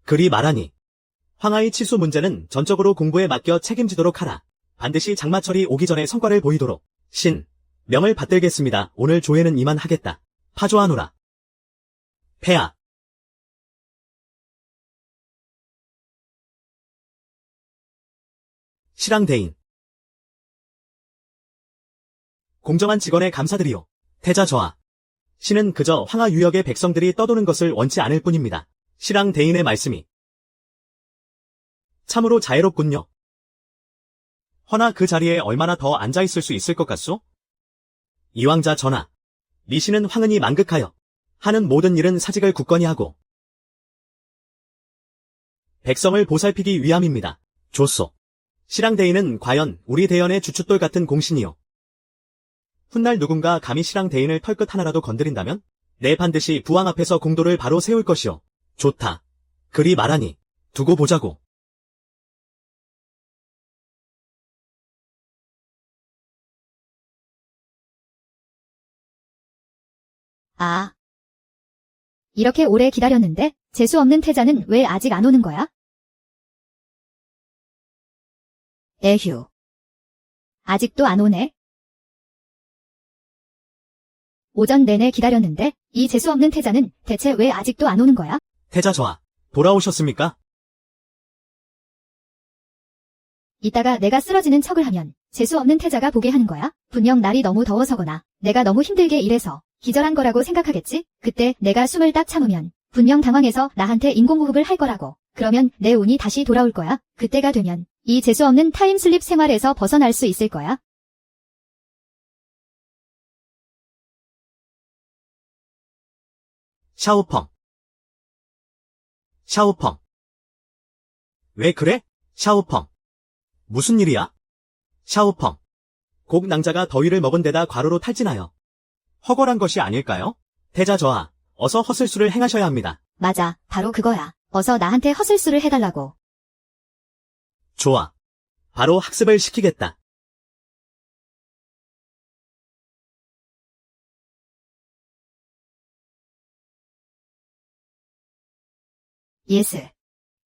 그리 말하니 황하의 치수 문제는 전적으로 공부에 맡겨 책임지도록 하라. 반드시 장마철이 오기 전에 성과를 보이도록 신 명을 받들겠습니다. 오늘 조회는 이만 하겠다. 파조하노라. 폐하. 실황대인. 공정한 직원에 감사드리오. 태자 저하. 신은 그저 황하 유역의 백성들이 떠도는 것을 원치 않을 뿐입니다. 실황대인의 말씀이 참으로 자애롭군요. 허나 그 자리에 얼마나 더 앉아있을 수 있을 것 같소? 이왕자 전하. 리신은 황은이 만극하여 하는 모든 일은 사직을 굳건히 하고 백성을 보살피기 위함입니다. 좋소. 실황대인은 과연 우리 대연의 주춧돌 같은 공신이요. 훗날 누군가 감히 실황대인을 털끝 하나라도 건드린다면 내 반드시 부왕 앞에서 공도를 바로 세울 것이요. 좋다. 그리 말하니 두고 보자고. 아. 이렇게 오래 기다렸는데 재수 없는 태자는 왜 아직 안 오는 거야? 에휴. 아직도 안 오네. 오전 내내 기다렸는데 이 재수 없는 태자는 대체 왜 아직도 안 오는 거야? 태자 저하. 돌아오셨습니까? 이따가 내가 쓰러지는 척을 하면 재수 없는 태자가 보게 하는 거야? 분명 날이 너무 더워서거나 내가 너무 힘들게 일해서 기절한 거라고 생각하겠지? 그때 내가 숨을 딱 참으면 분명 당황해서 나한테 인공호흡을 할 거라고. 그러면 내 운이 다시 돌아올 거야. 그때가 되면 이 재수 없는 타임슬립 생활에서 벗어날 수 있을 거야. 샤오펑. 샤오펑. 왜 그래? 샤오펑. 무슨 일이야? 샤오펑. 곡 낭자가 더위를 먹은 데다 과로로 탈진하여 허걸한 것이 아닐까요? 태자 저하. 어서 허슬수를 행하셔야 합니다. 맞아. 바로 그거야. 어서 나한테 허슬수를 해달라고. 좋아. 바로 학습을 시키겠다. 예스.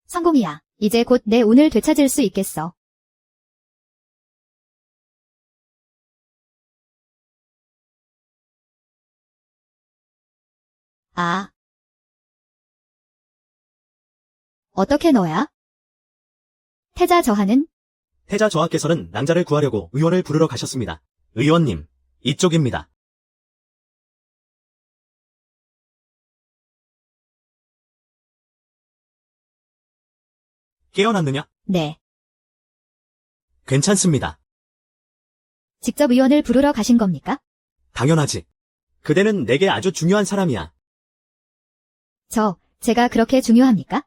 성공이야. 이제 곧 내 운을 되찾을 수 있겠어. 아. 어떻게 너야? 태자 저하는? 태자 저하께서는 낭자를 구하려고 의원을 부르러 가셨습니다. 의원님, 이쪽입니다. 깨어났느냐? 네. 괜찮습니다. 직접 의원을 부르러 가신 겁니까? 당연하지. 그대는 내게 아주 중요한 사람이야. 제가 그렇게 중요합니까?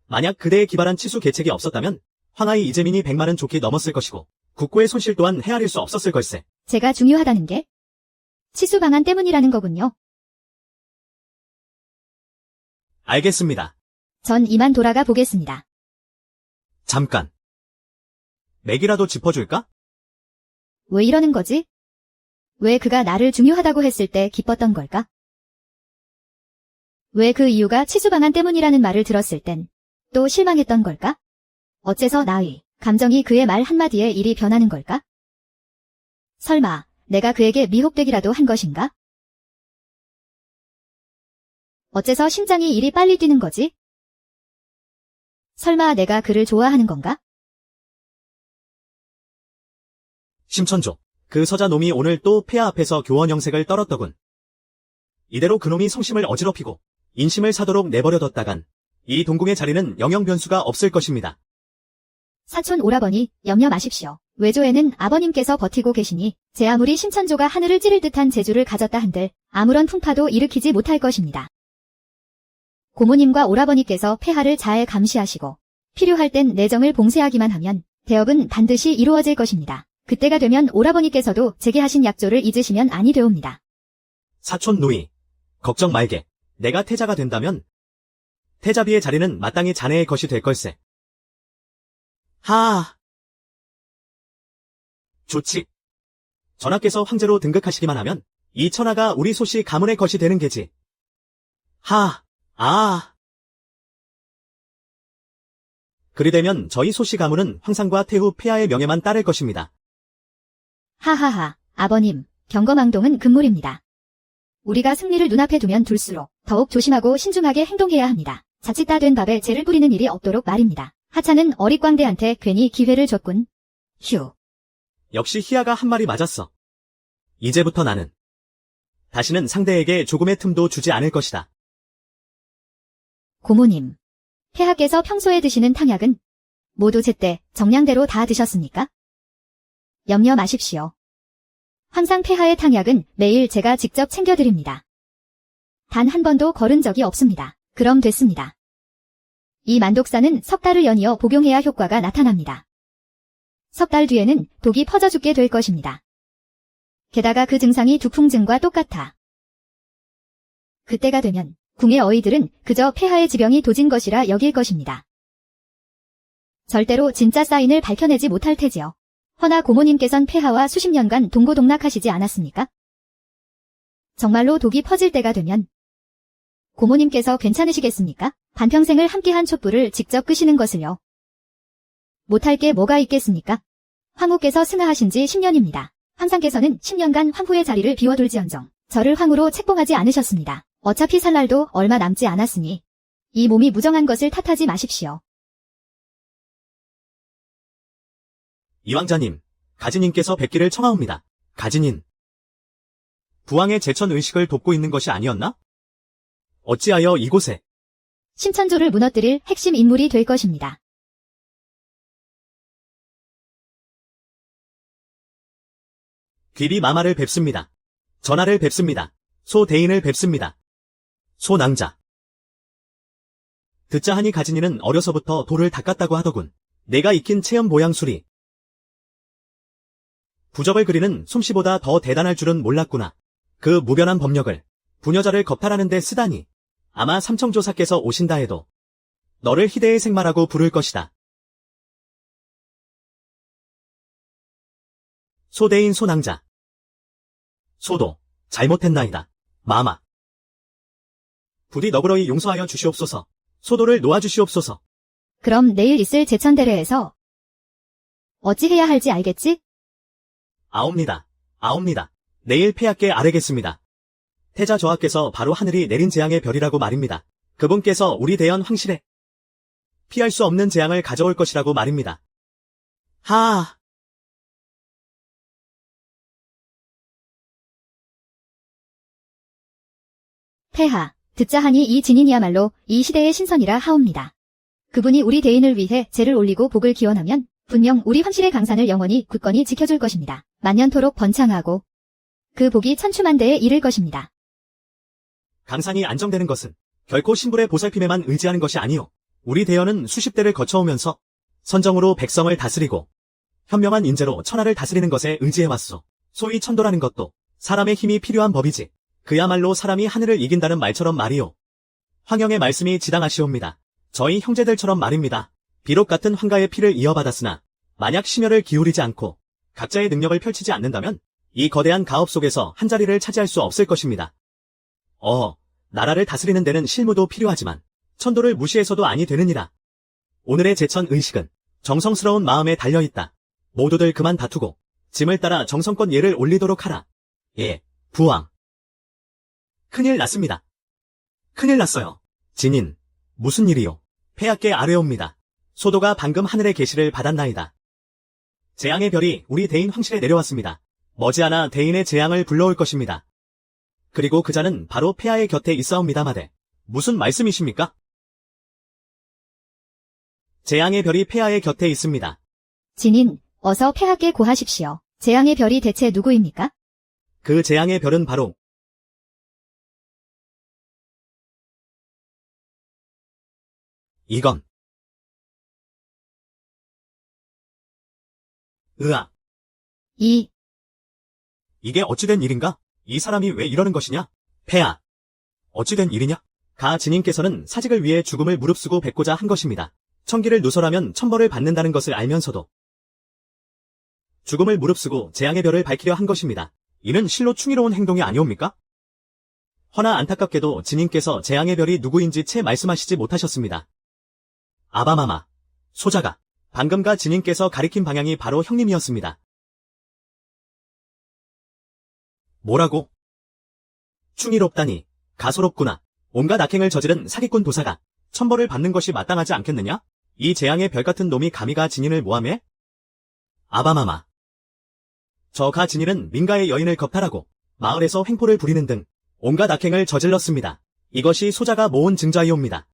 만약 그대의 기발한 치수 계책이 없었다면 황하의 이재민이 100만은 좋게 넘었을 것이고 국고의 손실 또한 헤아릴 수 없었을 걸세. 제가 중요하다는 게 치수 방안 때문이라는 거군요. 알겠습니다. 전 이만 돌아가 보겠습니다. 잠깐. 맥이라도 짚어줄까? 왜 이러는 거지? 왜 그가 나를 중요하다고 했을 때 기뻤던 걸까? 왜 그 이유가 치수 방안 때문이라는 말을 들었을 땐 또 실망했던 걸까? 어째서 나의 감정이 그의 말 한마디에 일이 변하는 걸까? 설마 내가 그에게 미혹되기라도 한 것인가? 어째서 심장이 이리 빨리 뛰는 거지? 설마 내가 그를 좋아하는 건가? 심천조. 그 서자놈이 오늘 또 폐하 앞에서 교원 영색을 떨었더군. 이대로 그놈이 성심을 어지럽히고 인심을 사도록 내버려뒀다간 이 동궁의 자리는 영영 변수가 없을 것입니다. 사촌 오라버니, 염려 마십시오. 외조에는 아버님께서 버티고 계시니 제 아무리 신천조가 하늘을 찌를 듯한 재주를 가졌다 한들 아무런 풍파도 일으키지 못할 것입니다. 고모님과 오라버니께서 폐하를 잘 감시하시고 필요할 땐 내정을 봉쇄하기만 하면 대업은 반드시 이루어질 것입니다. 그때가 되면 오라버니께서도 제게 하신 약조를 잊으시면 아니 되옵니다. 사촌 누이, 걱정 말게. 내가 태자가 된다면 태자비의 자리는 마땅히 자네의 것이 될 걸세. 하아. 좋지. 전하께서 황제로 등극하시기만 하면 이 천하가 우리 소씨 가문의 것이 되는 게지. 그리 되면 저희 소씨 가문은 황상과 태후 폐하의 명예만 따를 것입니다. 하하하, 아버님, 경거망동은 금물입니다. 우리가 승리를 눈앞에 두면 둘수록 더욱 조심하고 신중하게 행동해야 합니다. 자칫 다 된 밥에 재를 뿌리는 일이 없도록 말입니다. 하차는 어릿광대한테 괜히 기회를 줬군. 휴. 역시 희아가 한 말이 맞았어. 이제부터 나는 다시는 상대에게 조금의 틈도 주지 않을 것이다. 고모님, 폐하께서 평소에 드시는 탕약은 모두 제때 정량대로 다 드셨습니까? 염려 마십시오. 항상 폐하의 탕약은 매일 제가 직접 챙겨드립니다. 단 한 번도 거른 적이 없습니다. 그럼 됐습니다. 이 만독사는 석 달을 연이어 복용해야 효과가 나타납니다. 석 달 뒤에는 독이 퍼져 죽게 될 것입니다. 게다가 그 증상이 두풍증과 똑같아. 그때가 되면 궁의 어이들은 그저 폐하의 지병이 도진 것이라 여길 것입니다. 절대로 진짜 사인을 밝혀내지 못할 테지요. 허나 고모님께선 폐하와 수십 년간 동고동락하시지 않았습니까? 정말로 독이 퍼질 때가 되면 고모님께서 괜찮으시겠습니까? 반평생을 함께한 촛불을 직접 끄시는 것을요. 못할 게 뭐가 있겠습니까? 황후께서 승하하신 지 10년입니다. 황상께서는 10년간 황후의 자리를 비워둘지언정 저를 황후로 책봉하지 않으셨습니다. 어차피 살 날도 얼마 남지 않았으니 이 몸이 무정한 것을 탓하지 마십시오. 이왕자님, 가진님께서 뵙기를 청하옵니다. 가진인. 부왕의 제천 의식을 돕고 있는 것이 아니었나? 어찌하여 이곳에? 신천조를 무너뜨릴 핵심 인물이 될 것입니다. 귀리 마마를 뵙습니다. 전하를 뵙습니다. 소대인을 뵙습니다. 소낭자. 듣자 하니 가진이는 어려서부터 돌을 닦았다고 하더군. 내가 익힌 체험 모양술이 부적을 그리는 솜씨보다 더 대단할 줄은 몰랐구나. 그 무변한 법력을 부녀자를 겁탈하는 데 쓰다니. 아마 삼청조사께서 오신다 해도 너를 희대의 생마라고 부를 것이다. 소대인 소낭자. 소도 잘못했나이다. 마마. 부디 너그러이 용서하여 주시옵소서. 소도를 놓아주시옵소서. 그럼 내일 있을 제천대례에서 어찌해야 할지 알겠지? 아옵니다. 내일 폐하께 아뢰겠습니다. 태자 저하께서 바로 하늘이 내린 재앙의 별이라고 말입니다. 그분께서 우리 대연 황실에 피할 수 없는 재앙을 가져올 것이라고 말입니다. 하아. 폐하, 듣자 하니 이 진인이야말로 이 시대의 신선이라 하옵니다. 그분이 우리 대인을 위해 제를 올리고 복을 기원하면 분명 우리 황실의 강산을 영원히 굳건히 지켜줄 것입니다. 만년토록 번창하고 그 복이 천추만대에 이를 것입니다. 강산이 안정되는 것은 결코 신불의 보살핌에만 의지하는 것이 아니오. 우리 대연은 수십 대를 거쳐오면서 선정으로 백성을 다스리고 현명한 인재로 천하를 다스리는 것에 의지해왔소. 소위 천도라는 것도 사람의 힘이 필요한 법이지. 그야말로 사람이 하늘을 이긴다는 말처럼 말이오. 황영의 말씀이 지당하시옵니다. 저희 형제들처럼 말입니다. 비록 같은 황가의 피를 이어받았으나 만약 심혈을 기울이지 않고 각자의 능력을 펼치지 않는다면 이 거대한 가업 속에서 한 자리를 차지할 수 없을 것입니다. 나라를 다스리는 데는 실무도 필요하지만 천도를 무시해서도 아니 되느니라. 오늘의 제천 의식은 정성스러운 마음에 달려있다. 모두들 그만 다투고 짐을 따라 정성껏 예를 올리도록 하라. 예, 부왕. 큰일 났습니다. 큰일 났어요. 진인, 무슨 일이요? 폐하께 아뢰옵니다. 소도가 방금 하늘의 계시를 받았나이다. 재앙의 별이 우리 대인 황실에 내려왔습니다. 머지않아 대인의 재앙을 불러올 것입니다. 그리고 그 자는 바로 폐하의 곁에 있사옵니다마대. 무슨 말씀이십니까? 재앙의 별이 폐하의 곁에 있습니다. 진인, 어서 폐하께 고하십시오. 재앙의 별이 대체 누구입니까? 그 재앙의 별은 바로 이건. 으아, 이게 어찌된 일인가? 이 사람이 왜 이러는 것이냐? 폐하, 어찌된 일이냐? 가 진인께서는 사직을 위해 죽음을 무릅쓰고 뵙고자 한 것입니다. 천기를 누설하면 천벌을 받는다는 것을 알면서도 죽음을 무릅쓰고 재앙의 별을 밝히려 한 것입니다. 이는 실로 충이로운 행동이 아니옵니까? 허나 안타깝게도 진인께서 재앙의 별이 누구인지 채 말씀하시지 못하셨습니다. 아바마마, 소자가 방금가 진인께서 가리킨 방향이 바로 형님이었습니다. 뭐라고? 충이롭다니, 가소롭구나. 온갖 악행을 저지른 사기꾼 도사가 천벌을 받는 것이 마땅하지 않겠느냐? 이 재앙의 별 같은 놈이 감히가 진인을 모함해? 아바마마. 저 가 진인은 민가의 여인을 겁탈하고 마을에서 횡포를 부리는 등 온갖 악행을 저질렀습니다. 이것이 소자가 모은 증자이옵니다.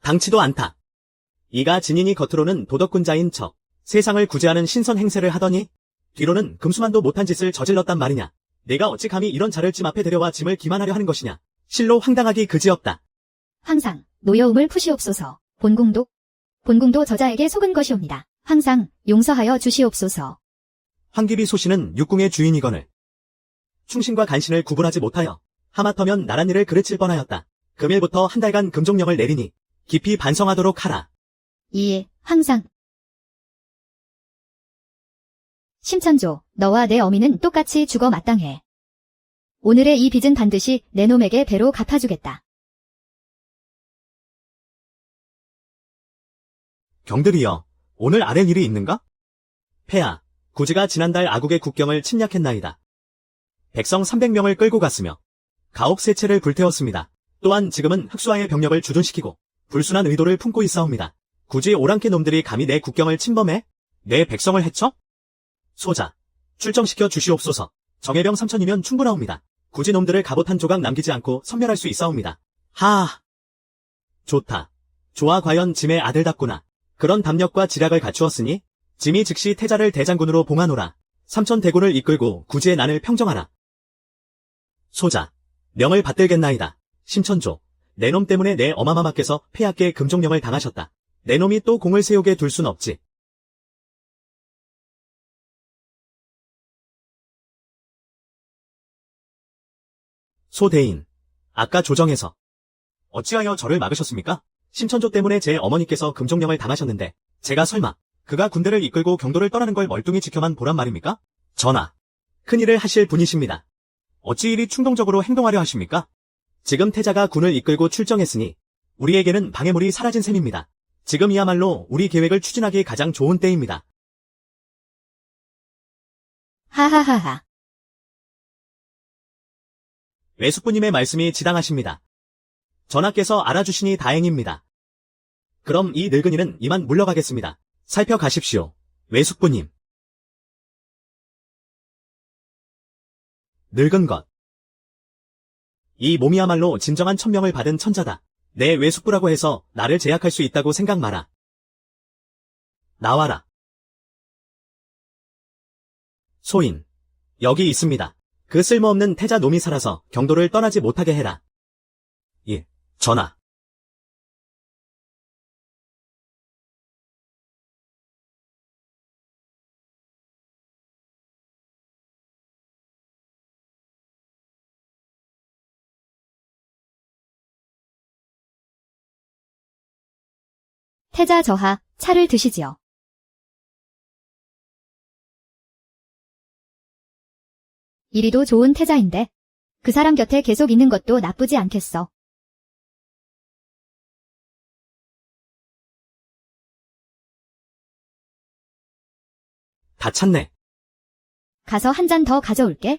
당치도 않다. 이가 진인이 겉으로는 도덕군자인 척 세상을 구제하는 신선 행세를 하더니 뒤로는 금수만도 못한 짓을 저질렀단 말이냐. 내가 어찌 감히 이런 자를 찜 앞에 데려와 짐을 기만하려 하는 것이냐. 실로 황당하기 그지없다. 항상 노여움을 푸시옵소서. 본궁도 저자에게 속은 것이옵니다. 항상 용서하여 주시옵소서. 황기비 소씨는 육궁의 주인이거늘 충신과 간신을 구분하지 못하여 하마터면 나란 일을 그르칠 뻔하였다. 금일부터 한 달간 금종령을 내리니 깊이 반성하도록 하라. 예, 항상. 심천조, 너와 내 어미는 똑같이 죽어 마땅해. 오늘의 이 빚은 반드시 내 놈에게 배로 갚아주겠다. 경들이여, 오늘 아랠 일이 있는가? 폐하, 구지가 지난달 아국의 국경을 침략했나이다. 백성 300명을 끌고 갔으며 가옥 세 채를 불태웠습니다. 또한 지금은 흑수와의 병력을 주둔시키고 불순한 의도를 품고 있사옵니다. 굳이 오랑캐 놈들이 감히 내 국경을 침범해? 내 백성을 해쳐? 소자, 출정시켜 주시옵소서. 정예병 3천이면 충분하옵니다. 굳이 놈들을 갑옷 한 조각 남기지 않고 섬멸할 수 있사옵니다. 하아. 좋다. 좋아 과연 짐의 아들답구나. 그런 담력과 지략을 갖추었으니 짐이 즉시 태자를 대장군으로 봉하노라. 3천 대군을 이끌고 구지의 난을 평정하라. 소자, 명을 받들겠나이다. 심천조, 내 놈 때문에 내 어마마마께서 폐하께 금종령을 당하셨다. 내 놈이 또 공을 세우게 둘 순 없지. 소대인, 아까 조정에서 어찌하여 저를 막으셨습니까? 심천조 때문에 제 어머니께서 금종령을 당하셨는데 제가 설마 그가 군대를 이끌고 경도를 떠나는 걸 멀뚱히 지켜만 보란 말입니까? 전하, 큰일을 하실 분이십니다. 어찌 이리 충동적으로 행동하려 하십니까? 지금 태자가 군을 이끌고 출정했으니 우리에게는 방해물이 사라진 셈입니다. 지금이야말로 우리 계획을 추진하기 가장 좋은 때입니다. 하하하하. 외숙부님의 말씀이 지당하십니다. 전하께서 알아주시니 다행입니다. 그럼 이 늙은이는 이만 물러가겠습니다. 살펴가십시오, 외숙부님. 늙은 것. 이 몸이야말로 진정한 천명을 받은 천자다. 내 외숙부라고 해서 나를 제약할 수 있다고 생각 마라. 나와라. 소인, 여기 있습니다. 그 쓸모없는 태자 놈이 살아서 경도를 떠나지 못하게 해라. 예, 전하. 태자 저하, 차를 드시지요. 이리도 좋은 태자인데 그 사람 곁에 계속 있는 것도 나쁘지 않겠어. 다 찼네. 가서 한 잔 더 가져올게.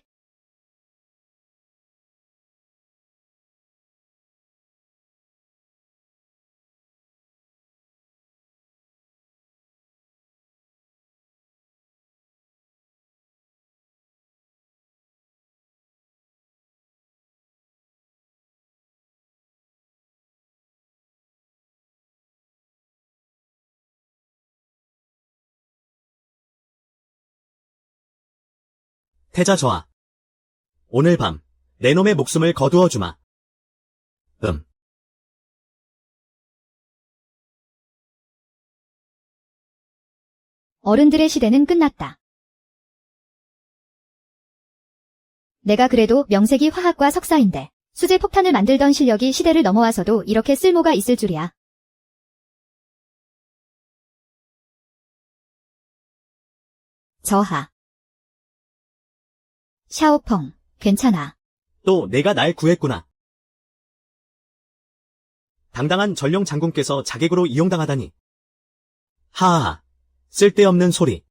태자 저하. 오늘 밤, 내 놈의 목숨을 거두어 주마. 어른들의 시대는 끝났다. 내가 그래도 명색이 화학과 석사인데 수제 폭탄을 만들던 실력이 시대를 넘어와서도 이렇게 쓸모가 있을 줄이야. 저하. 샤오펑, 괜찮아. 또 내가 날 구했구나. 당당한 전령 장군께서 자객으로 이용당하다니. 하하하. 쓸데없는 소리.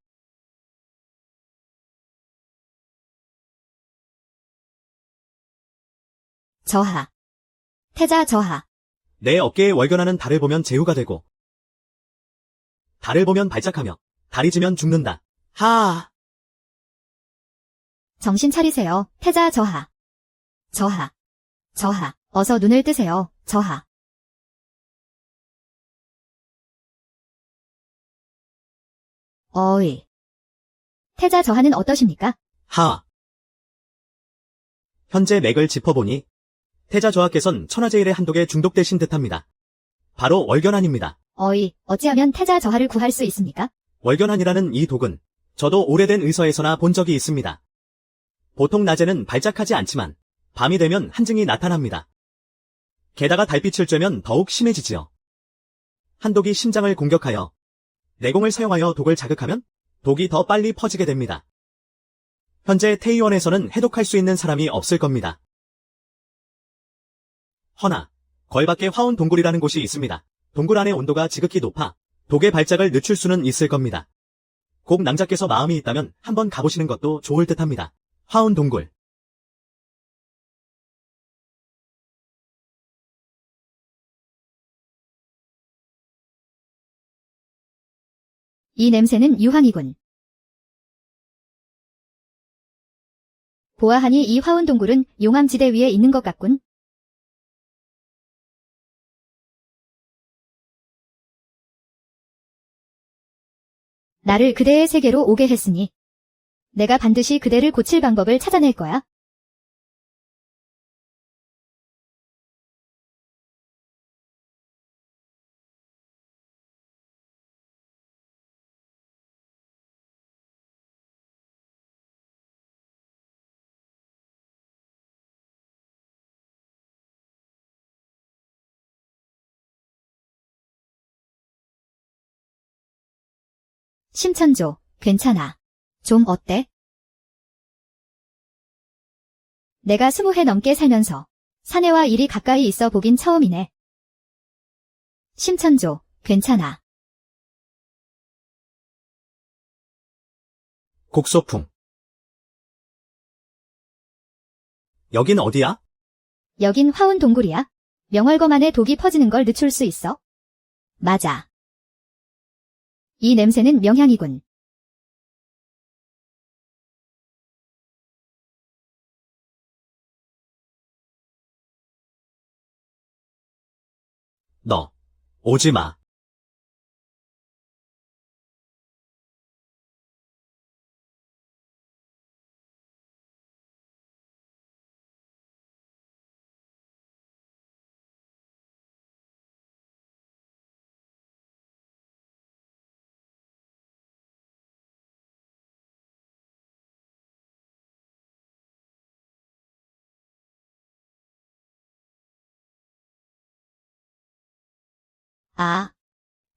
저하. 태자 저하. 내 어깨에 월견하는 달을 보면 제후가 되고, 달을 보면 발작하며, 달이 지면 죽는다. 하하. 정신 차리세요. 태자 저하. 저하. 저하. 어서 눈을 뜨세요. 저하. 어이. 태자 저하는 어떠십니까? 하하. 현재 맥을 짚어보니 태자 저하께선 천하제일의 한독에 중독되신 듯합니다. 바로 월견환입니다. 어이, 어찌하면 태자 저하를 구할 수 있습니까? 월견환이라는 이 독은 저도 오래된 의서에서나 본 적이 있습니다. 보통 낮에는 발작하지 않지만 밤이 되면 한증이 나타납니다. 게다가 달빛을 쬐면 더욱 심해지지요. 한독이 심장을 공격하여 내공을 사용하여 독을 자극하면 독이 더 빨리 퍼지게 됩니다. 현재 태의원에서는 해독할 수 있는 사람이 없을 겁니다. 허나 거의 밖에 화운 동굴이라는 곳이 있습니다. 동굴 안의 온도가 지극히 높아 독의 발작을 늦출 수는 있을 겁니다. 곡 낭자께서 마음이 있다면 한번 가보시는 것도 좋을 듯합니다. 화운 동굴. 이 냄새는 유황이군. 보아하니 이 화운 동굴은 용암지대 위에 있는 것 같군. 나를 그대의 세계로 오게 했으니 내가 반드시 그대를 고칠 방법을 찾아낼 거야. 심천조, 괜찮아. 좀 어때? 내가 20해 넘게 살면서 사내와 이리 가까이 있어 보긴 처음이네. 심천조, 괜찮아. 곡소풍. 여긴 어디야? 여긴 화운 동굴이야. 명월검 안에 독이 퍼지는 걸 늦출 수 있어. 맞아. 이 냄새는 명향이군. 너, 오지 마. 아,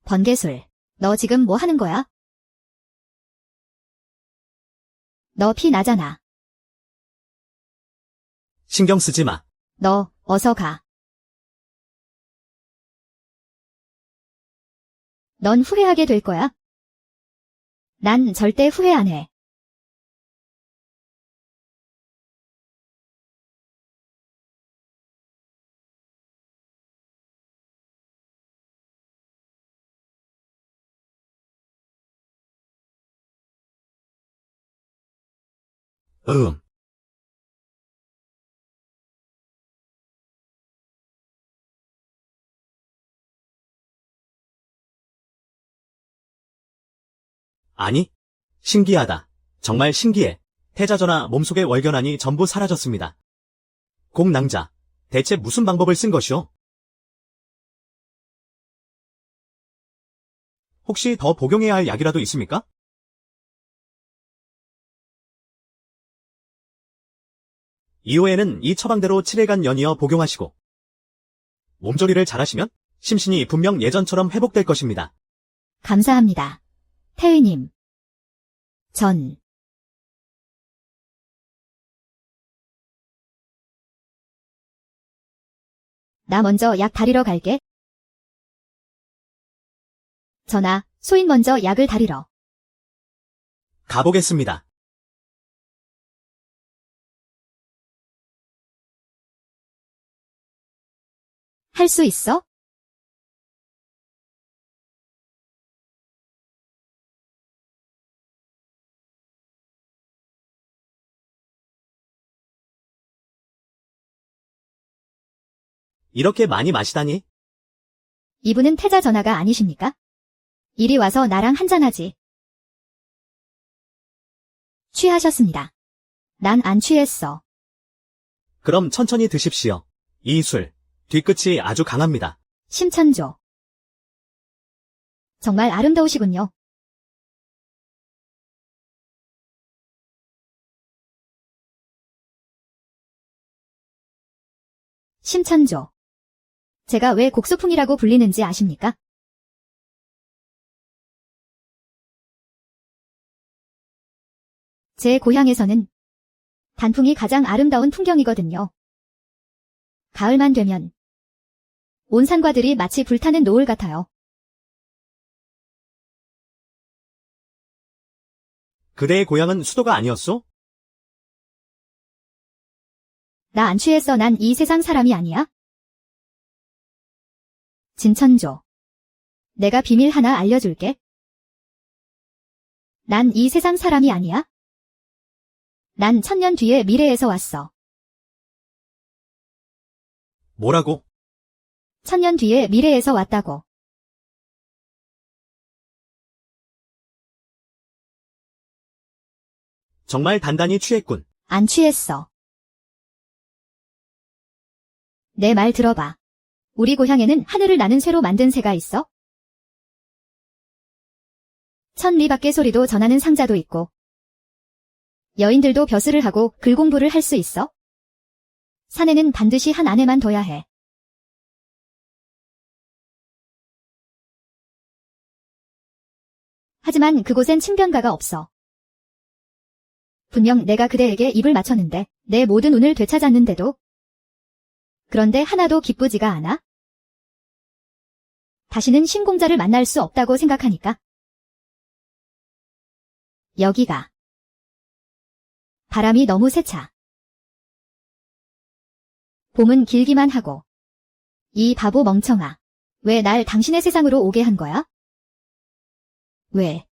번개술. 너 지금 뭐 하는 거야? 너 피 나잖아. 신경 쓰지 마. 너, 어서 가. 넌 후회하게 될 거야. 난 절대 후회 안 해. 음. 아니, 신기하다. 정말 신기해. 태자 전하 몸속의 월견안이 전부 사라졌습니다. 공낭자, 대체 무슨 방법을 쓴 것이오? 혹시 더 복용해야 할 약이라도 있습니까? 이후에는 이 처방대로 7일간 연이어 복용하시고 몸조리를 잘하시면 심신이 분명 예전처럼 회복될 것입니다. 감사합니다. 태의님. 나 먼저 약 다리러 갈게. 전하, 소인 먼저 약을 다리러. 가보겠습니다. 할 수 있어? 이렇게 많이 마시다니? 이분은 태자 전하가 아니십니까? 이리 와서 나랑 한잔하지. 취하셨습니다. 난 안 취했어. 그럼 천천히 드십시오. 이 술, 뒤끝이 아주 강합니다. 심천조. 정말 아름다우시군요. 심천조. 제가 왜 곡소풍이라고 불리는지 아십니까? 제 고향에서는 단풍이 가장 아름다운 풍경이거든요. 가을만 되면 온 산과들이 마치 불타는 노을 같아요. 그대의 고향은 수도가 아니었소? 나 안 취했어. 난 이 세상 사람이 아니야. 진천조. 내가 비밀 하나 알려줄게. 난 이 세상 사람이 아니야. 난 1000년 뒤에 미래에서 왔어. 뭐라고? 1000년 뒤에 미래에서 왔다고. 정말 단단히 취했군. 안 취했어. 내 말 들어봐. 우리 고향에는 하늘을 나는 쇠로 만든 새가 있어. 천리 밖의 소리도 전하는 상자도 있고. 여인들도 벼슬을 하고 글 공부를 할 수 있어. 사내는 반드시 한 아내만 둬야 해. 하지만 그곳엔 칭변가가 없어. 분명 내가 그대에게 입을 맞췄는데 내 모든 운을 되찾았는데도 그런데 하나도 기쁘지가 않아? 다시는 신공자를 만날 수 없다고 생각하니까. 여기가 바람이 너무 세차. 봄은 길기만 하고. 이 바보 멍청아. 왜 날 당신의 세상으로 오게 한 거야? 왜?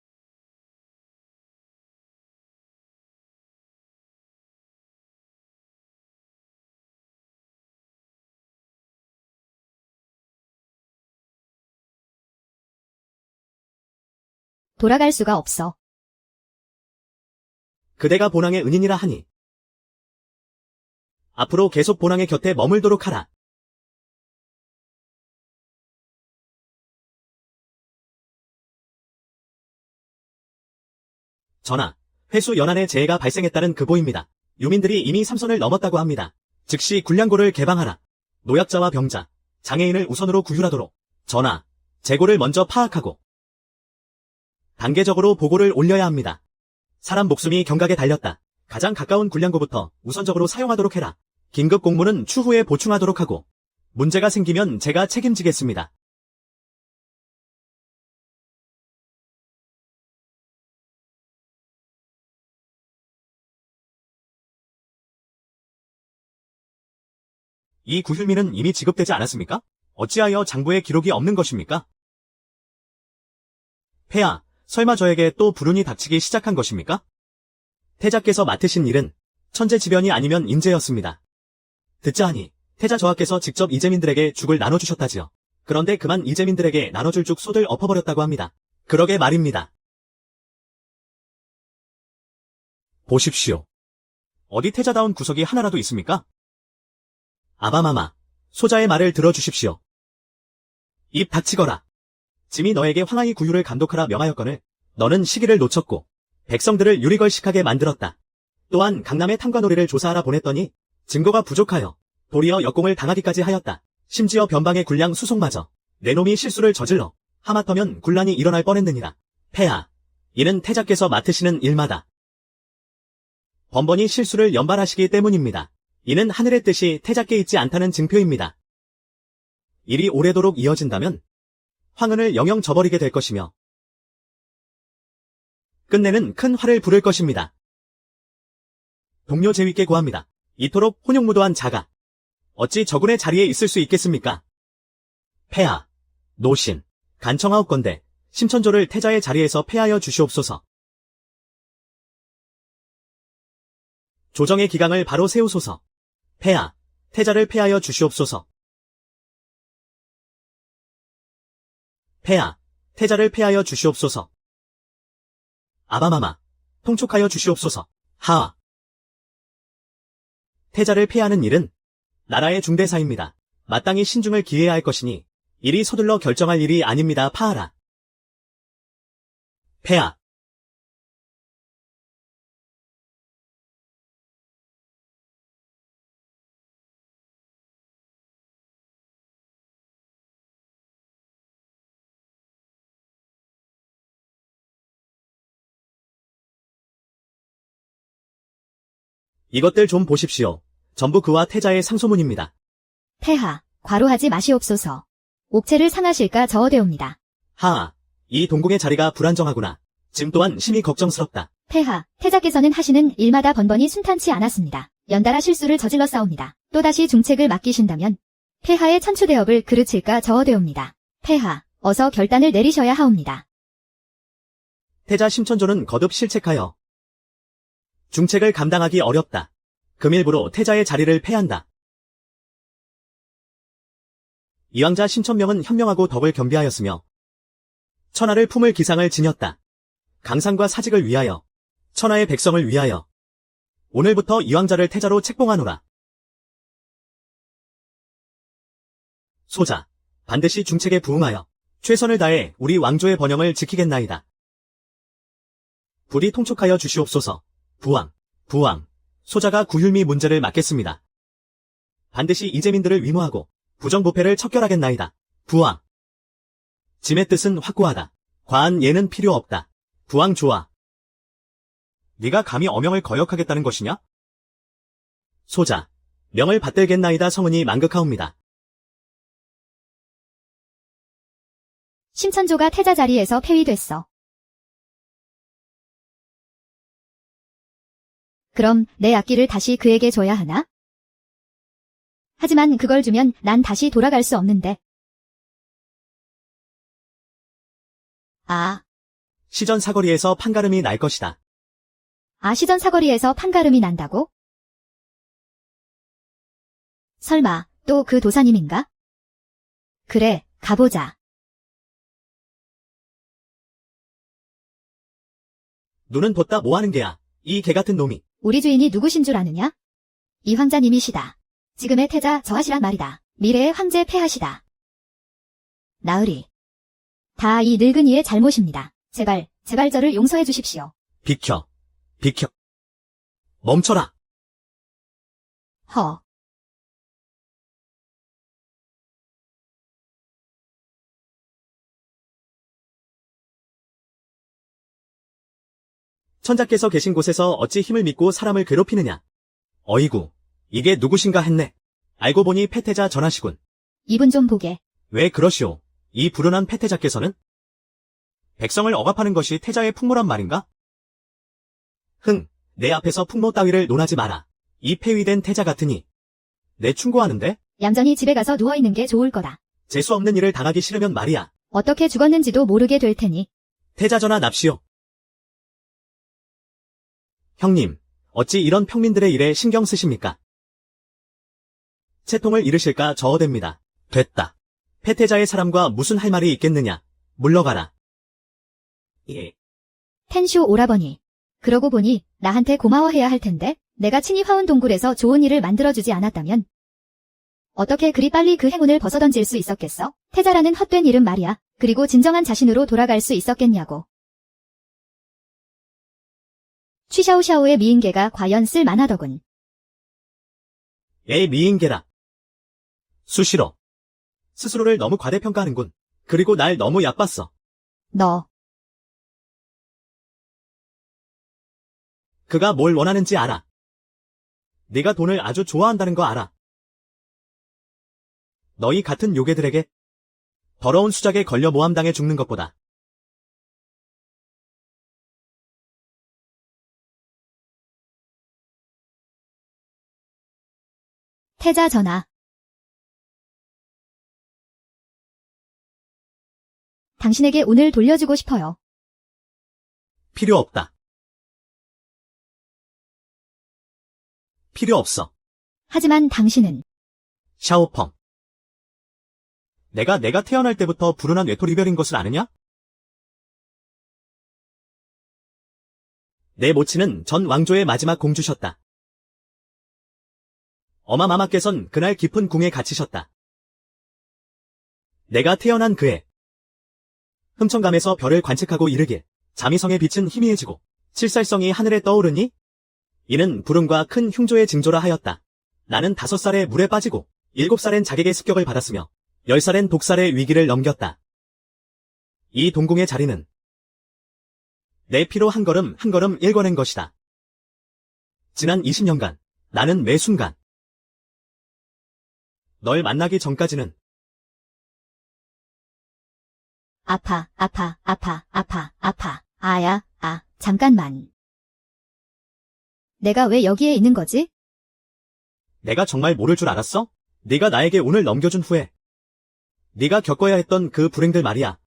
돌아갈 수가 없어. 그대가 본왕의 은인이라 하니 앞으로 계속 본왕의 곁에 머물도록 하라. 전하, 회수 연안에 재해가 발생했다는 그보입니다. 유민들이 이미 삼선을 넘었다고 합니다. 즉시 군량고를 개방하라. 노약자와 병자, 장애인을 우선으로 구휼하도록. 전하, 재고를 먼저 파악하고 단계적으로 보고를 올려야 합니다. 사람 목숨이 경각에 달렸다. 가장 가까운 군량고부터 우선적으로 사용하도록 해라. 긴급 공무는 추후에 보충하도록 하고 문제가 생기면 제가 책임지겠습니다. 이 구휼민은 이미 지급되지 않았습니까? 어찌하여 장부에 기록이 없는 것입니까? 폐하, 설마 저에게 또 불운이 닥치기 시작한 것입니까? 태자께서 맡으신 일은 천재지변이 아니면 임재였습니다. 듣자 하니 태자 저하께서 직접 이재민들에게 죽을 나눠주셨다지요. 그런데 그만 이재민들에게 나눠줄 죽 솥을 엎어버렸다고 합니다. 그러게 말입니다. 보십시오. 어디 태자다운 구석이 하나라도 있습니까? 아바마마, 소자의 말을 들어주십시오. 입 닥치거라. 짐이 너에게 황하의 구유를 감독하라 명하였거늘 너는 시기를 놓쳤고 백성들을 유리걸식하게 만들었다. 또한 강남의 탐관오리를 조사하라 보냈더니 증거가 부족하여 도리어 역공을 당하기까지 하였다. 심지어 변방의 군량 수송마저 내 놈이 실수를 저질러 하마터면 군란이 일어날 뻔했느니라. 폐하, 이는 태자께서 맡으시는 일마다 번번이 실수를 연발하시기 때문입니다. 이는 하늘의 뜻이 태자께 있지 않다는 증표입니다. 일이 오래도록 이어진다면 황은을 영영 저버리게 될 것이며 끝내는 큰 화를 부를 것입니다. 동료 제위께 고합니다. 이토록 혼용무도한 자가 어찌 저군의 자리에 있을 수 있겠습니까? 폐하, 노신, 간청하옵건대 심천조를 태자의 자리에서 폐하여 주시옵소서. 조정의 기강을 바로 세우소서. 폐하, 태자를 폐하여 주시옵소서. 폐하, 태자를 폐하여 주시옵소서. 아바마마, 통촉하여 주시옵소서. 하하. 태자를 폐하는 일은 나라의 중대사입니다. 마땅히 신중을 기해야 할 것이니 이리 서둘러 결정할 일이 아닙니다. 파하라. 폐하. 이것들 좀 보십시오. 전부 그와 태자의 상소문입니다. 폐하, 과로하지 마시옵소서. 옥체를 상하실까 저어되옵니다. 하하, 이 동궁의 자리가 불안정하구나. 짐 또한 심히 걱정스럽다. 폐하, 태자께서는 하시는 일마다 번번이 순탄치 않았습니다. 연달아 실수를 저질러 싸웁니다. 또다시 중책을 맡기신다면 폐하의 천추대업을 그르칠까 저어되옵니다. 폐하, 어서 결단을 내리셔야 하옵니다. 태자 심천조는 거듭 실책하여 중책을 감당하기 어렵다. 금일부로 태자의 자리를 패한다. 이왕자 심천명은 현명하고 덕을 겸비하였으며 천하를 품을 기상을 지녔다. 강산과 사직을 위하여 천하의 백성을 위하여 오늘부터 이왕자를 태자로 책봉하노라. 소자, 반드시 중책에 부응하여 최선을 다해 우리 왕조의 번영을 지키겠나이다. 부디 통촉하여 주시옵소서. 부왕, 소자가 구휼미 문제를 맡겠습니다. 반드시 이재민들을 위무하고 부정부패를 척결하겠나이다. 부왕. 짐의 뜻은 확고하다. 과한 예는 필요 없다. 부왕 좋아. 네가 감히 어명을 거역하겠다는 것이냐? 소자, 명을 받들겠나이다. 성은이 만극하옵니다. 심천조가 태자 자리에서 폐위됐어. 그럼 내 악기를 다시 그에게 줘야 하나? 하지만 그걸 주면 난 다시 돌아갈 수 없는데. 시전 사거리에서 판가름이 날 것이다. 시전 사거리에서 판가름이 난다고? 설마 또 그 도사님인가? 그래, 가보자. 눈은 뒀다 뭐하는 게야. 이 개같은 놈이. 우리 주인이 누구신 줄 아느냐? 이 황자님이시다. 지금의 태자 저하시란 말이다. 미래의 황제 폐하시다. 나으리. 다 이 늙은이의 잘못입니다. 제발 저를 용서해 주십시오. 비켜. 멈춰라. 허. 천자께서 계신 곳에서 어찌 힘을 믿고 사람을 괴롭히느냐. 어이구, 이게 누구신가 했네. 알고 보니 패태자 전하시군. 이분 좀 보게. 왜 그러시오? 이 불운한 패태자께서는? 백성을 억압하는 것이 태자의 풍모란 말인가? 내 앞에서 풍모 따위를 논하지 마라. 이 폐위된 태자 같으니. 내 충고하는데? 얌전히 집에 가서 누워있는 게 좋을 거다. 재수 없는 일을 당하기 싫으면 말이야. 어떻게 죽었는지도 모르게 될 테니. 태자 전하 납시오. 형님, 어찌 이런 평민들의 일에 신경 쓰십니까? 채통을 잃으실까 저어됩니다. 됐다. 패태자의 사람과 무슨 할 말이 있겠느냐. 물러가라. 예. 텐쇼 오라버니. 그러고 보니 나한테 고마워해야 할 텐데. 내가 친히 화운 동굴에서 좋은 일을 만들어주지 않았다면 어떻게 그리 빨리 그 행운을 벗어던질 수 있었겠어? 태자라는 헛된 이름 말이야. 그리고 진정한 자신으로 돌아갈 수 있었겠냐고. 취샤오샤오의 미인계가 과연 쓸만하더군. 에이 미인계라. 수시로. 스스로를 너무 과대평가하는군. 그리고 날 너무 얕봤어. 너, 그가 뭘 원하는지 알아. 네가 돈을 아주 좋아한다는 거 알아. 너희 같은 요괴들에게 더러운 수작에 걸려 모함당해 죽는 것보다. 태자 전하. 당신에게 운을 돌려주고 싶어요. 필요 없다. 필요 없어. 하지만 당신은 샤오펑. 내가 태어날 때부터 불운한 외톨이별인 것을 아느냐? 내 모친은 전 왕조의 마지막 공주셨다. 어마마마께선 그날 깊은 궁에 갇히셨다. 내가 태어난 그해 흠청감에서 별을 관측하고 이르길 자미성의 빛은 희미해지고 칠살성이 하늘에 떠오르니 이는 불운과 큰 흉조의 징조라 하였다. 나는 5살에 물에 빠지고 7살엔 자객의 습격을 받았으며 10살엔 독살의 위기를 넘겼다. 이 동궁의 자리는 내 피로 한 걸음 한 걸음 일궈낸 것이다. 지난 20년간 나는 매 순간 널 만나기 전까지는 아파. 아야, 잠깐만. 내가 왜 여기에 있는 거지? 내가 정말 모를 줄 알았어? 네가 나에게 운을 넘겨준 후에 네가 겪어야 했던 그 불행들 말이야.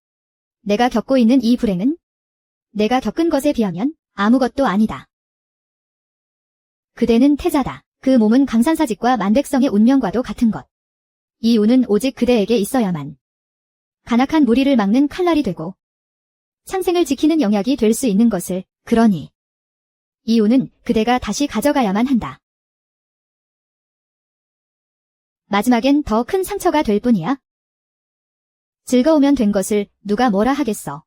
내가 겪고 있는 이 불행은 내가 겪은 것에 비하면 아무것도 아니다. 그대는 태자다. 그 몸은 강산사직과 만백성의 운명과도 같은 것. 이 운은 오직 그대에게 있어야만 간악한 무리를 막는 칼날이 되고 창생을 지키는 영약이 될 수 있는 것을. 그러니 이 운은 그대가 다시 가져가야만 한다. 마지막엔 더 큰 상처가 될 뿐이야. 즐거우면 된 것을 누가 뭐라 하겠어.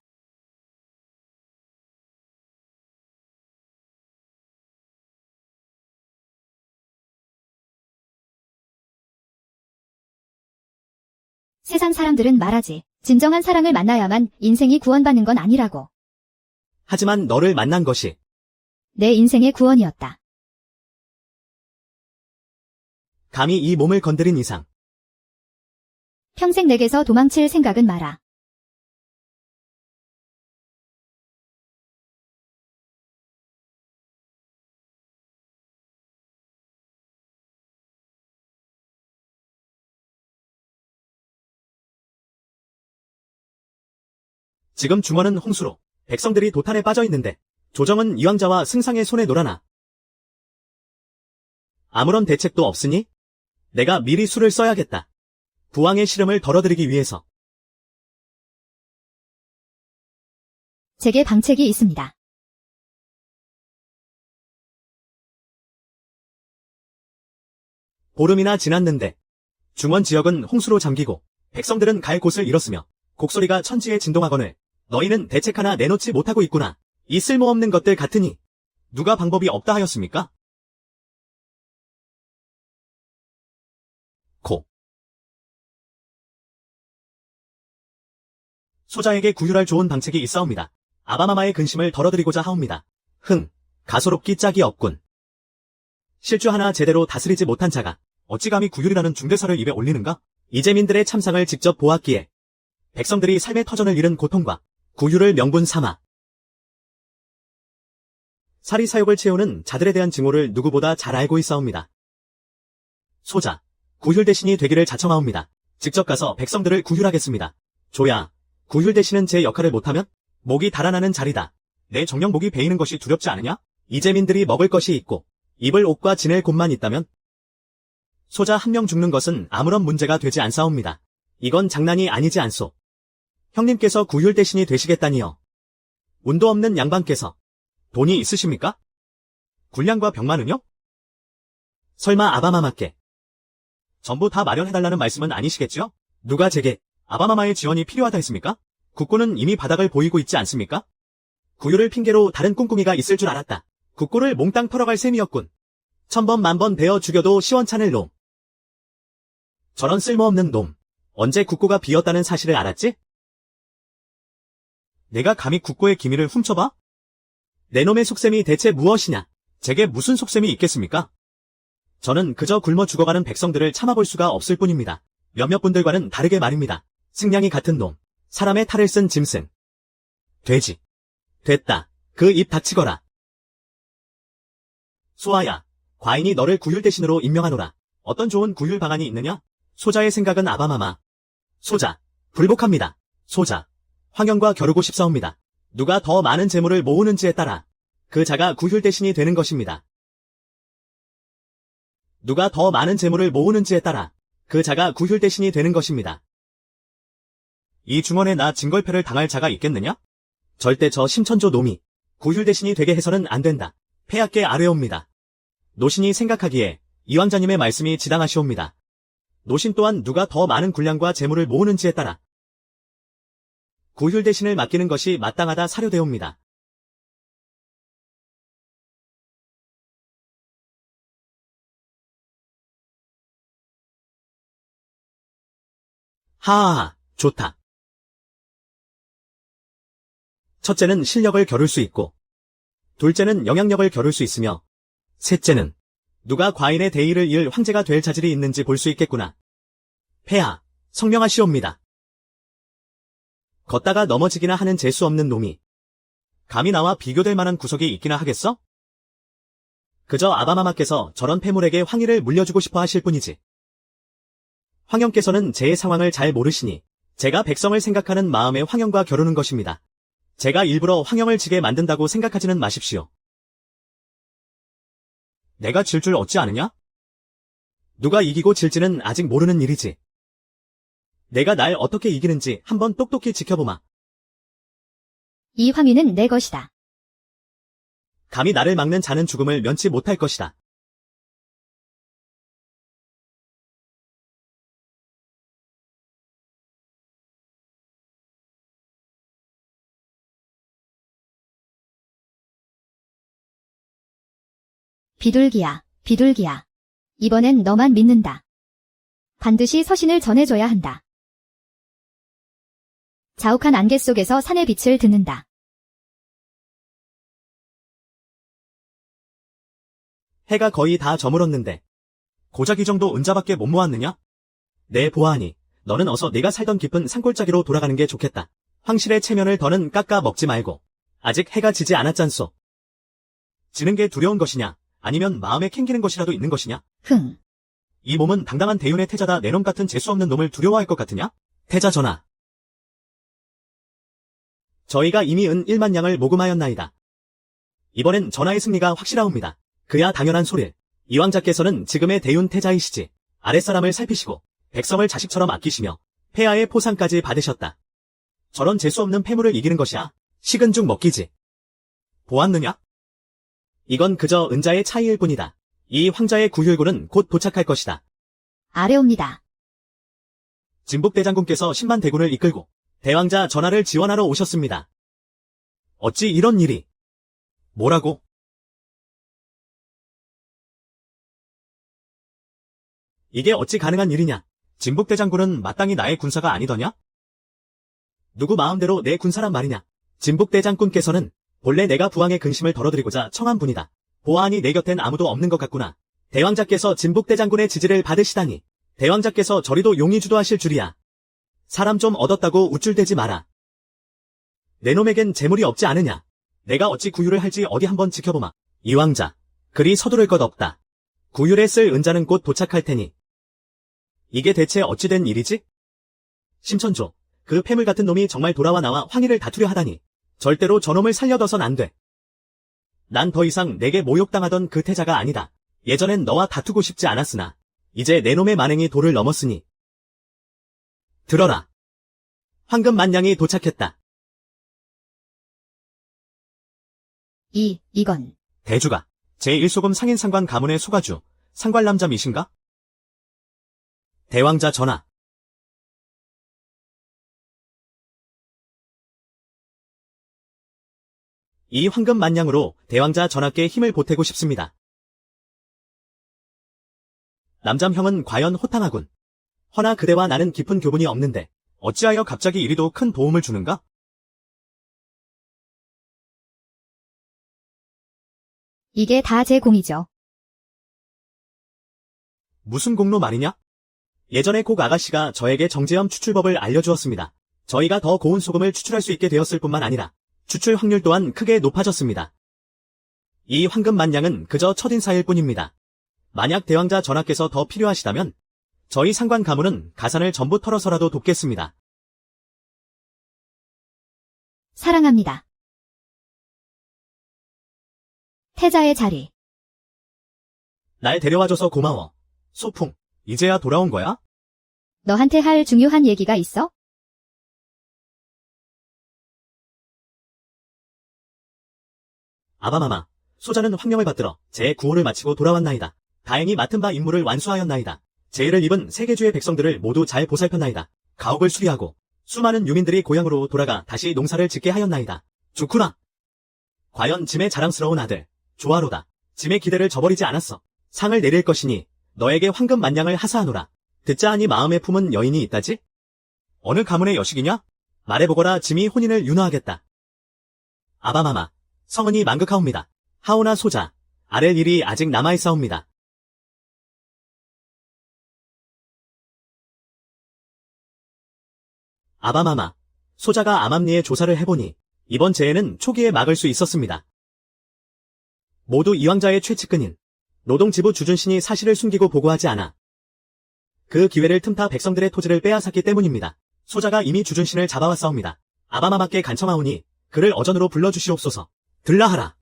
세상 사람들은 말하지. 진정한 사랑을 만나야만 인생이 구원받는 건 아니라고. 하지만 너를 만난 것이 내 인생의 구원이었다. 감히 이 몸을 건드린 이상 평생 내게서 도망칠 생각은 마라. 지금 중원은 홍수로 백성들이 도탄에 빠져 있는데 조정은 이왕자와 승상의 손에 놀아나. 아무런 대책도 없으니 내가 미리 수를 써야겠다. 부왕의 시름을 덜어드리기 위해서. 제게 방책이 있습니다. 보름이나 지났는데 중원 지역은 홍수로 잠기고 백성들은 갈 곳을 잃었으며 곡소리가 천지에 진동하거늘 너희는 대책 하나 내놓지 못하고 있구나. 이 쓸모없는 것들 같으니 누가 방법이 없다 하였습니까? 코. 소자에게 구휼할 좋은 방책이 있사옵니다. 아바마마의 근심을 덜어드리고자 하옵니다. 가소롭기 짝이 없군. 실주 하나 제대로 다스리지 못한 자가 어찌 감히 구휼이라는 중대사를 입에 올리는가? 이재민들의 참상을 직접 보았기에 백성들이 삶의 터전을 잃은 고통과 구휼을 명분 삼아 사리사욕을 채우는 자들에 대한 증오를 누구보다 잘 알고 있사옵니다. 소자, 구휼 대신이 되기를 자청하옵니다. 직접 가서 백성들을 구휼하겠습니다. 조야, 구휼 대신은 제 역할을 못하면 목이 달아나는 자리다. 내 정령 목이 베이는 것이 두렵지 않으냐? 이재민들이 먹을 것이 있고 입을 옷과 지낼 곳만 있다면 소자 한 명 죽는 것은 아무런 문제가 되지 않사옵니다. 이건 장난이 아니지 않소. 형님께서 구휼 대신이 되시겠다니요. 운도 없는 양반께서 돈이 있으십니까? 군량과 병마는요? 설마 아바마마께 전부 다 마련해달라는 말씀은 아니시겠죠? 누가 제게 아바마마의 지원이 필요하다 했습니까? 국고는 이미 바닥을 보이고 있지 않습니까? 구유를 핑계로 다른 꿍꿍이가 있을 줄 알았다. 국고를 몽땅 털어갈 셈이었군. 1000번 만번 베어 죽여도 시원찮을 놈. 저런 쓸모없는 놈. 언제 국고가 비었다는 사실을 알았지? 내가 감히 국고의 기밀을 훔쳐봐? 내 놈의 속셈이 대체 무엇이냐? 제게 무슨 속셈이 있겠습니까? 저는 그저 굶어 죽어가는 백성들을 참아볼 수가 없을 뿐입니다. 몇몇 분들과는 다르게 말입니다. 승냥이 같은 놈. 사람의 탈을 쓴 짐승. 돼지. 됐다. 그 입 닥치거라. 소아야, 과인이 너를 구휼 대신으로 임명하노라. 어떤 좋은 구휼 방안이 있느냐? 소자의 생각은 아바마마. 소자, 불복합니다. 소자, 황영과 겨루고 싶사옵니다. 누가 더 많은 재물을 모으는지에 따라 그 자가 구휼 대신이 되는 것입니다. 누가 더 많은 재물을 모으는지에 따라 그 자가 구휼 대신이 되는 것입니다. 이 중원에 나 징걸패를 당할 자가 있겠느냐? 절대 저 심천조 놈이 구휼 대신이 되게 해서는 안 된다. 폐하께 아뢰옵니다. 노신이 생각하기에 이왕자님의 말씀이 지당하시옵니다. 노신 또한 누가 더 많은 군량과 재물을 모으는지에 따라 구휼 대신을 맡기는 것이 마땅하다 사료되옵니다. 하하하, 좋다. 첫째는 실력을 겨룰 수 있고, 둘째는 영향력을 겨룰 수 있으며, 셋째는 누가 과인의 대의를 이을 황제가 될 자질이 있는지 볼 수 있겠구나. 폐하, 성명하시옵니다. 걷다가 넘어지기나 하는 재수 없는 놈이 감히 나와 비교될 만한 구석이 있기나 하겠어? 그저 아바마마께서 저런 패물에게 황위를 물려주고 싶어 하실 뿐이지. 황영께서는 제 상황을 잘 모르시니 제가 백성을 생각하는 마음에 황영과 겨루는 것입니다. 제가 일부러 황영을 지게 만든다고 생각하지는 마십시오. 내가 질 줄 어찌 아느냐? 누가 이기고 질지는 아직 모르는 일이지. 내가 날 어떻게 이기는지 한번 똑똑히 지켜보마. 이 황위는 내 것이다. 감히 나를 막는 자는 죽음을 면치 못할 것이다. 비둘기야, 비둘기야. 이번엔 너만 믿는다. 반드시 서신을 전해줘야 한다. 자욱한 안개 속에서 산의 빛을 듣는다. 해가 거의 다 저물었는데 고작 이 정도 은자밖에 못 모았느냐? 네, 보아하니 너는 어서 네가 살던 깊은 산골짜기로 돌아가는 게 좋겠다. 황실의 체면을 더는 깎아 먹지 말고. 아직 해가 지지 않았잖소. 지는 게 두려운 것이냐? 아니면 마음에 캥기는 것이라도 있는 것이냐? 흥. 이 몸은 당당한 대윤의 태자다. 내 놈 같은 재수 없는 놈을 두려워할 것 같으냐? 태자 전하. 저희가 이미 은 1만 양을 모금하였나이다. 이번엔 전하의 승리가 확실하옵니다. 그야 당연한 소릴. 이왕자께서는 지금의 대윤 태자이시지. 아랫사람을 살피시고 백성을 자식처럼 아끼시며 폐하의 포상까지 받으셨다. 저런 재수없는 패물을 이기는 것이야. 식은 죽 먹기지. 보았느냐? 이건 그저 은자의 차이일 뿐이다. 이 황자의 구휼군은 곧 도착할 것이다. 아뢰옵니다. 진북대장군께서 10만 대군을 이끌고 대왕자 전하를 지원하러 오셨습니다. 어찌 이런 일이? 뭐라고? 이게 어찌 가능한 일이냐? 진북대장군은 마땅히 나의 군사가 아니더냐? 누구 마음대로 내 군사란 말이냐? 진북대장군께서는 본래 내가 부왕의 근심을 덜어드리고자 청한 분이다. 보아하니 내 곁엔 아무도 없는 것 같구나. 대왕자께서 진북대장군의 지지를 받으시다니. 대왕자께서 저리도 용이 주도하실 줄이야. 사람 좀 얻었다고 우쭐대지 마라. 내 놈에겐 재물이 없지 않으냐. 내가 어찌 구휼을 할지 어디 한번 지켜보마. 이왕자, 그리 서두를 것 없다. 구휼에 쓸 은자는 곧 도착할 테니. 이게 대체 어찌 된 일이지? 심천조, 그 패물 같은 놈이 정말 돌아와 나와 황희를 다투려 하다니. 절대로 저놈을 살려둬선 안 돼. 난 더 이상 내게 모욕당하던 그 태자가 아니다. 예전엔 너와 다투고 싶지 않았으나 이제 내 놈의 만행이 도를 넘었으니. 들어라. 황금 만냥이 도착했다. 이건. 대주가 제1소금 상인상관 가문의 소가주 상관람잠이신가? 대왕자 전하. 이 황금 만냥으로 대왕자 전하께 힘을 보태고 싶습니다. 남잠형은 과연 호탕하군. 허나 그대와 나는 깊은 교분이 없는데 어찌하여 갑자기 이리도 큰 도움을 주는가? 이게 다 제 공이죠. 무슨 공로 말이냐? 예전에 곡 아가씨가 저에게 정제염 추출법을 알려주었습니다. 저희가 더 고운 소금을 추출할 수 있게 되었을 뿐만 아니라 추출 확률 또한 크게 높아졌습니다. 이 황금 만냥은 그저 첫인사일 뿐입니다. 만약 대왕자 전하께서 더 필요하시다면 저희 상관 가문은 가산을 전부 털어서라도 돕겠습니다. 사랑합니다. 태자의 자리. 날 데려와줘서 고마워. 소풍, 이제야 돌아온 거야? 너한테 할 중요한 얘기가 있어? 아바마마, 소자는 황명을 받들어 제 구호를 마치고 돌아왔나이다. 다행히 맡은 바 임무를 완수하였나이다. 제의를 입은 세계주의 백성들을 모두 잘 보살폈나이다. 가옥을 수리하고 수많은 유민들이 고향으로 돌아가 다시 농사를 짓게 하였나이다. 좋구나. 과연 짐의 자랑스러운 아들, 조아로다. 짐의 기대를 저버리지 않았어. 상을 내릴 것이니 너에게 황금 만냥을 하사하노라. 듣자 하니 마음에 품은 여인이 있다지? 어느 가문의 여식이냐? 말해보거라. 짐이 혼인을 윤허하겠다. 아바마마, 성은이 만극하옵니다. 하오나 소자, 아랠 일이 아직 남아있사옵니다. 아바마마, 소자가 암암리에 조사를 해보니 이번 재해는 초기에 막을 수 있었습니다. 모두 이왕자의 최측근인 노동지부 주준신이 사실을 숨기고 보고하지 않아 그 기회를 틈타 백성들의 토지를 빼앗았기 때문입니다. 소자가 이미 주준신을 잡아왔사옵니다. 아바마마께 간청하오니 그를 어전으로 불러주시옵소서. 들라하라.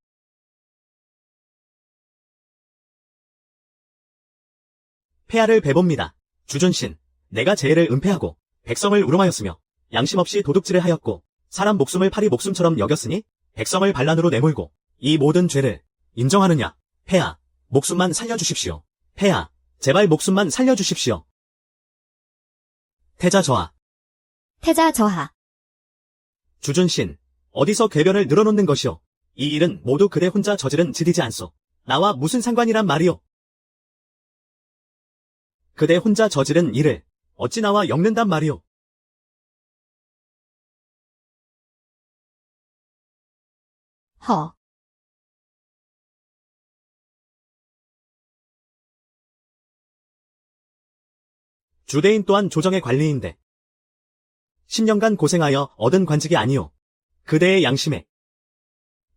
폐하를 배봅니다. 주준신, 내가 재해를 은폐하고 백성을 우롱하였으며 양심 없이 도둑질을 하였고 사람 목숨을 파리 목숨처럼 여겼으니 백성을 반란으로 내몰고 이 모든 죄를 인정하느냐? 폐하, 목숨만 살려주십시오. 폐하, 제발 목숨만 살려주십시오. 태자 저하. 태자 저하. 주준신, 어디서 궤변을 늘어놓는 것이오? 이 일은 모두 그대 혼자 저지른 짓이지 않소. 나와 무슨 상관이란 말이오? 그대 혼자 저지른 일을 어찌 나와 엮는단 말이오? 허. 주대인 또한 조정의 관리인데 10년간 고생하여 얻은 관직이 아니오. 그대의 양심에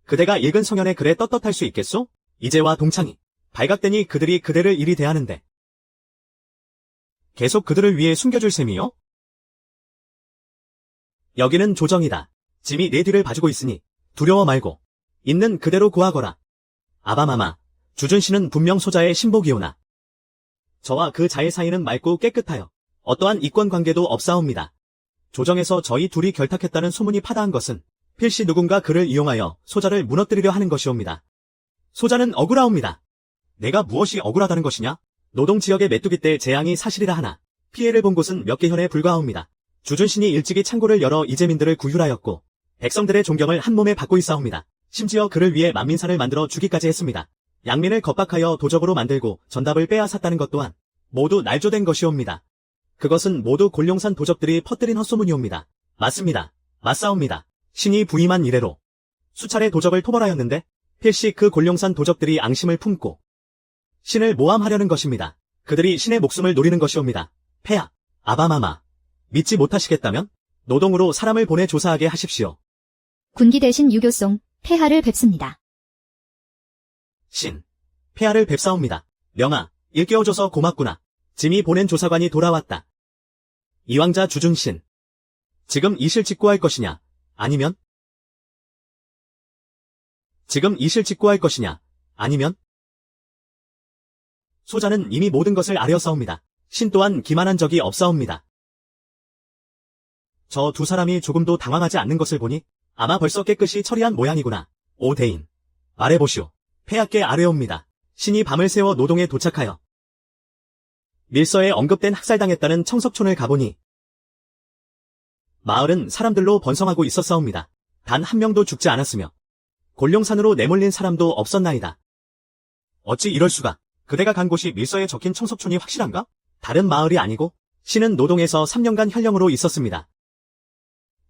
그대가 읽은 성현의 글에 떳떳할 수 있겠소? 이제와 동창이 발각되니 그들이 그대를 이리 대하는데 계속 그들을 위해 숨겨줄 셈이요? 여기는 조정이다. 짐이 내 뒤를 봐주고 있으니 두려워 말고 있는 그대로 고하거라. 아바마마, 주준씨는 분명 소자의 신복이오나 저와 그 자의 사이는 맑고 깨끗하여 어떠한 이권관계도 없사옵니다. 조정에서 저희 둘이 결탁했다는 소문이 파다한 것은 필시 누군가 그를 이용하여 소자를 무너뜨리려 하는 것이옵니다. 소자는 억울하옵니다. 내가 무엇이 억울하다는 것이냐? 노동지역의 메뚜기 때 재앙이 사실이라 하나 피해를 본 곳은 몇 개 현에 불과하옵니다. 주준신이 일찍이 창고를 열어 이재민들을 구휼하였고 백성들의 존경을 한몸에 받고 있사옵니다. 심지어 그를 위해 만민산을 만들어 주기까지 했습니다. 양민을 겁박하여 도적으로 만들고 전답을 빼앗았다는 것 또한 모두 날조된 것이옵니다. 그것은 모두 골룡산 도적들이 퍼뜨린 헛소문이옵니다. 맞습니다. 맞사옵니다. 신이 부임한 이래로 수차례 도적을 토벌하였는데 필시 그 골룡산 도적들이 앙심을 품고 신을 모함하려는 것입니다. 그들이 신의 목숨을 노리는 것이옵니다. 폐하, 아바마마, 믿지 못하시겠다면 노동으로 사람을 보내 조사하게 하십시오. 군기 대신 유교송, 폐하를 뵙습니다. 신, 폐하를 뵙사옵니다. 명아, 일깨워줘서 고맙구나. 짐이 보낸 조사관이 돌아왔다. 이왕자 주준신, 지금 이실 직고할 것이냐? 아니면? 지금 이실 직고할 것이냐? 아니면? 소자는 이미 모든 것을 아려사옵니다. 신 또한 기만한 적이 없사옵니다. 저 두 사람이 조금도 당황하지 않는 것을 보니 아마 벌써 깨끗이 처리한 모양이구나. 오 대인, 말해보시오. 폐하께 아뢰옵니다. 신이 밤을 새워 노동에 도착하여 밀서에 언급된 학살당했다는 청석촌을 가보니 마을은 사람들로 번성하고 있었사옵니다. 단 한 명도 죽지 않았으며 곤룡산으로 내몰린 사람도 없었나이다. 어찌 이럴 수가? 그대가 간 곳이 밀서에 적힌 청석촌이 확실한가? 다른 마을이 아니고 신은 노동에서 3년간 현령으로 있었습니다.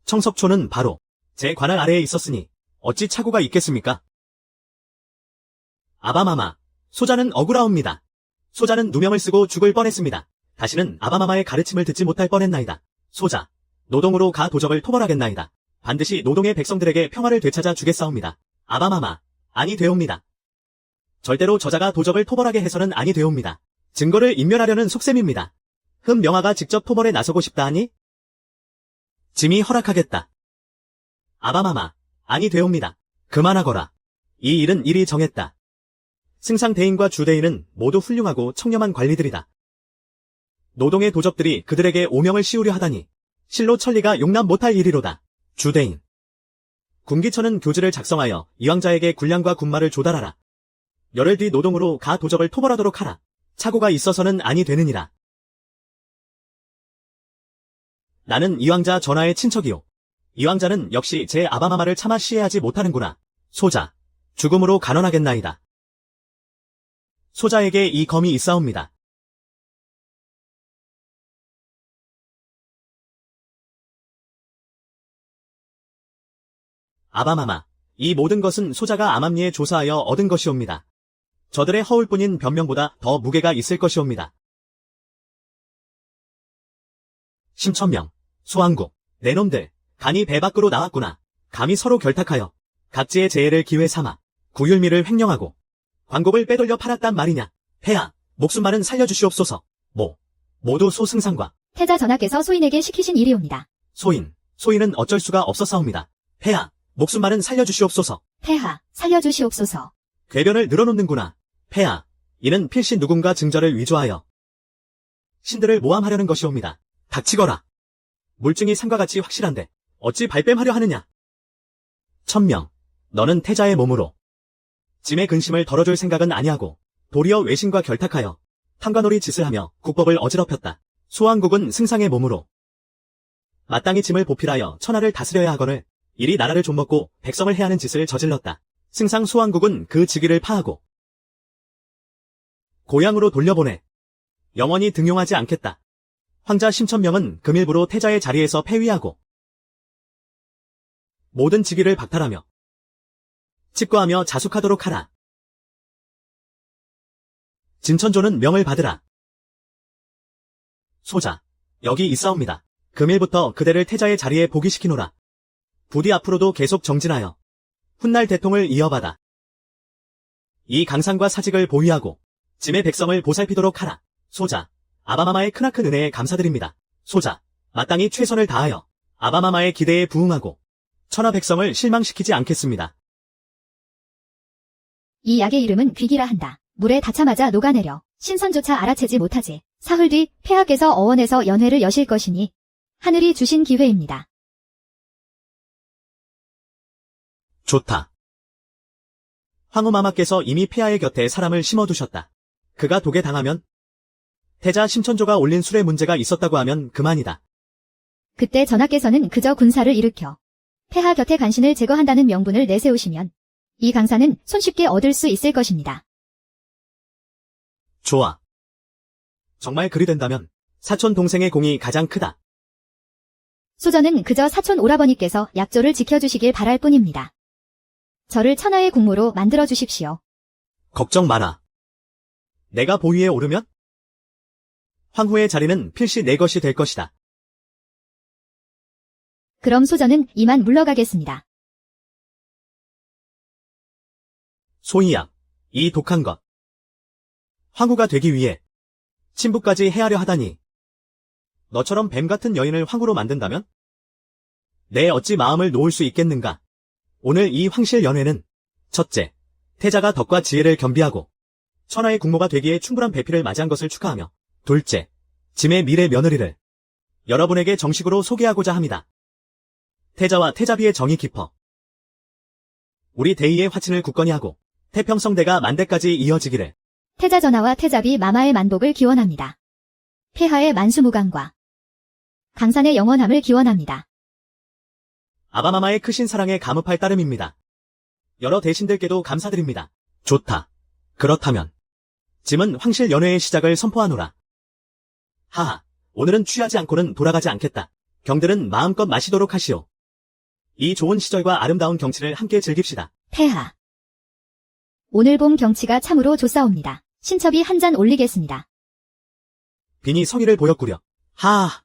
청석촌은 바로 제 관할 아래에 있었으니 어찌 착오가 있겠습니까? 아바마마, 소자는 억울하옵니다. 소자는 누명을 쓰고 죽을 뻔했습니다. 다시는 아바마마의 가르침을 듣지 못할 뻔했나이다. 소자, 노동으로 가 도적을 토벌하겠나이다. 반드시 노동의 백성들에게 평화를 되찾아 주겠사옵니다. 아바마마, 아니 되옵니다. 절대로 저자가 도적을 토벌하게 해서는 아니 되옵니다. 증거를 인멸하려는 속셈입니다. 흠명아가 직접 토벌에 나서고 싶다 하니? 짐이 허락하겠다. 아바마마, 아니 되옵니다. 그만하거라. 이 일은 이리 정했다. 승상대인과 주대인은 모두 훌륭하고 청렴한 관리들이다. 노동의 도적들이 그들에게 오명을 씌우려 하다니 실로 천리가 용납 못할 일이로다. 주대인, 군기처는 교지를 작성하여 이왕자에게 군량과 군마를 조달하라. 열흘 뒤 노동으로 가 도적을 토벌하도록 하라. 착오가 있어서는 아니 되느니라. 나는 이왕자 전하의 친척이요. 이왕자는 역시 제 아바마마를 차마 시해하지 못하는구나. 소자, 죽음으로 간언하겠나이다. 소자에게 이 검이 있사옵니다. 아바마마, 이 모든 것은 소자가 암암리에 조사하여 얻은 것이옵니다. 저들의 허울뿐인 변명보다 더 무게가 있을 것이옵니다. 심천명, 소왕국, 내놈들, 간이 배 밖으로 나왔구나. 감히 서로 결탁하여 각지의 재해를 기회 삼아 구율미를 횡령하고 광곡을 빼돌려 팔았단 말이냐. 폐하, 목숨만은 살려주시옵소서. 모두 소승상과 태자 전하께서 소인에게 시키신 일이옵니다. 소인은 어쩔 수가 없었사옵니다. 폐하, 목숨만은 살려주시옵소서. 폐하, 살려주시옵소서. 궤변을 늘어놓는구나. 폐하, 이는 필시 누군가 증절을 위조하여 신들을 모함하려는 것이옵니다. 닥치거라. 물증이 산과 같이 확실한데 어찌 발뺌하려 하느냐. 천명, 너는 태자의 몸으로 짐의 근심을 덜어줄 생각은 아니하고 도리어 외신과 결탁하여 탐관오리 짓을 하며 국법을 어지럽혔다. 소왕국은 승상의 몸으로 마땅히 짐을 보필하여 천하를 다스려야 하거늘 이리 나라를 좀먹고 백성을 해하는 짓을 저질렀다. 승상 소왕국은 그 직위를 파하고 고향으로 돌려보내 영원히 등용하지 않겠다. 황자 심천명은 금일부로 태자의 자리에서 폐위하고 모든 직위를 박탈하며 칩거하며 자숙하도록 하라. 진천조는 명을 받으라. 소자, 여기 있사옵니다. 금일부터 그대를 태자의 자리에 복위시키노라. 부디 앞으로도 계속 정진하여 훗날 대통을 이어받아 이 강산과 사직을 보위하고 짐의 백성을 보살피도록 하라. 소자, 아바마마의 크나큰 은혜에 감사드립니다. 소자, 마땅히 최선을 다하여 아바마마의 기대에 부응하고 천하 백성을 실망시키지 않겠습니다. 이 약의 이름은 귀기라 한다. 물에 닿자마자 녹아내려 신선조차 알아채지 못하지. 사흘 뒤 폐하께서 어원에서 연회를 여실 것이니 하늘이 주신 기회입니다. 좋다. 황후마마께서 이미 폐하의 곁에 사람을 심어두셨다. 그가 독에 당하면 태자 심천조가 올린 술에 문제가 있었다고 하면 그만이다. 그때 전하께서는 그저 군사를 일으켜 폐하 곁에 간신을 제거한다는 명분을 내세우시면 이 강산은 손쉽게 얻을 수 있을 것입니다. 좋아. 정말 그리 된다면 사촌 동생의 공이 가장 크다. 소저는 그저 사촌 오라버니께서 약조를 지켜주시길 바랄 뿐입니다. 저를 천하의 국모로 만들어 주십시오. 걱정 마라. 내가 보위에 오르면 황후의 자리는 필시 내 것이 될 것이다. 그럼 소저는 이만 물러가겠습니다. 소이야, 이 독한 것. 황후가 되기 위해 친부까지 해하려 하다니. 너처럼 뱀 같은 여인을 황후로 만든다면? 내 어찌 마음을 놓을 수 있겠는가? 오늘 이 황실 연회는 첫째, 태자가 덕과 지혜를 겸비하고 천하의 국모가 되기에 충분한 배필을 맞이한 것을 축하하며 둘째, 짐의 미래 며느리를 여러분에게 정식으로 소개하고자 합니다. 태자와 태자비의 정이 깊어 우리 대의의 화친을 굳건히 하고 태평성대가 만대까지 이어지기를. 태자 전하와 태자비 마마의 만복을 기원합니다. 폐하의 만수무강과 강산의 영원함을 기원합니다. 아바마마의 크신 사랑에 감업할 따름입니다. 여러 대신들께도 감사드립니다. 좋다. 그렇다면 짐은 황실 연회의 시작을 선포하노라. 하하, 오늘은 취하지 않고는 돌아가지 않겠다. 경들은 마음껏 마시도록 하시오. 이 좋은 시절과 아름다운 경치를 함께 즐깁시다. 폐하. 오늘 봄 경치가 참으로 좋사옵니다. 신첩이 한 잔 올리겠습니다. 빈이 성의를 보였구려. 하하.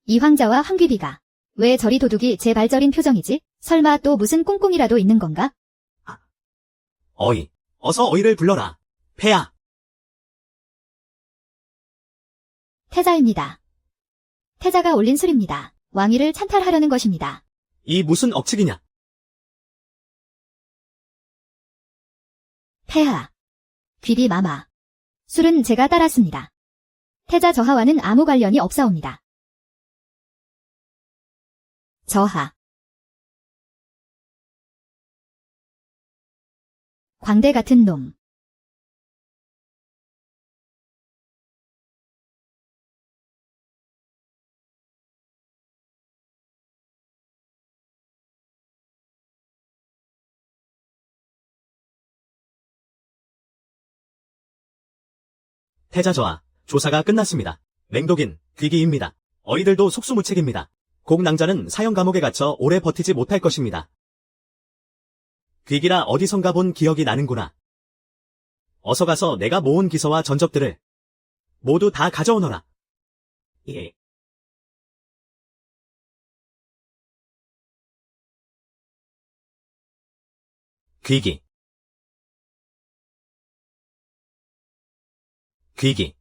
이 황자와 황귀비가 왜 저리 도둑이 제 발저린 표정이지? 설마 또 무슨 꽁꽁이라도 있는 건가? 어이, 어서 어이를 불러라. 폐하. 태자입니다. 태자가 올린 술입니다. 왕위를 찬탈하려는 것입니다. 이 무슨 억측이냐? 폐하. 귀비 마마. 술은 제가 따랐습니다. 태자 저하와는 아무 관련이 없사옵니다. 저하. 광대 같은 놈. 태자저하, 조사가 끝났습니다. 맹독인, 귀기입니다. 어이들도 속수무책입니다. 곡낭자는 사형 감옥에 갇혀 오래 버티지 못할 것입니다. 귀기라 어디선가 본 기억이 나는구나. 어서 가서 내가 모은 기서와 전적들을 모두 다 가져오너라. 예. 귀기. 귀기.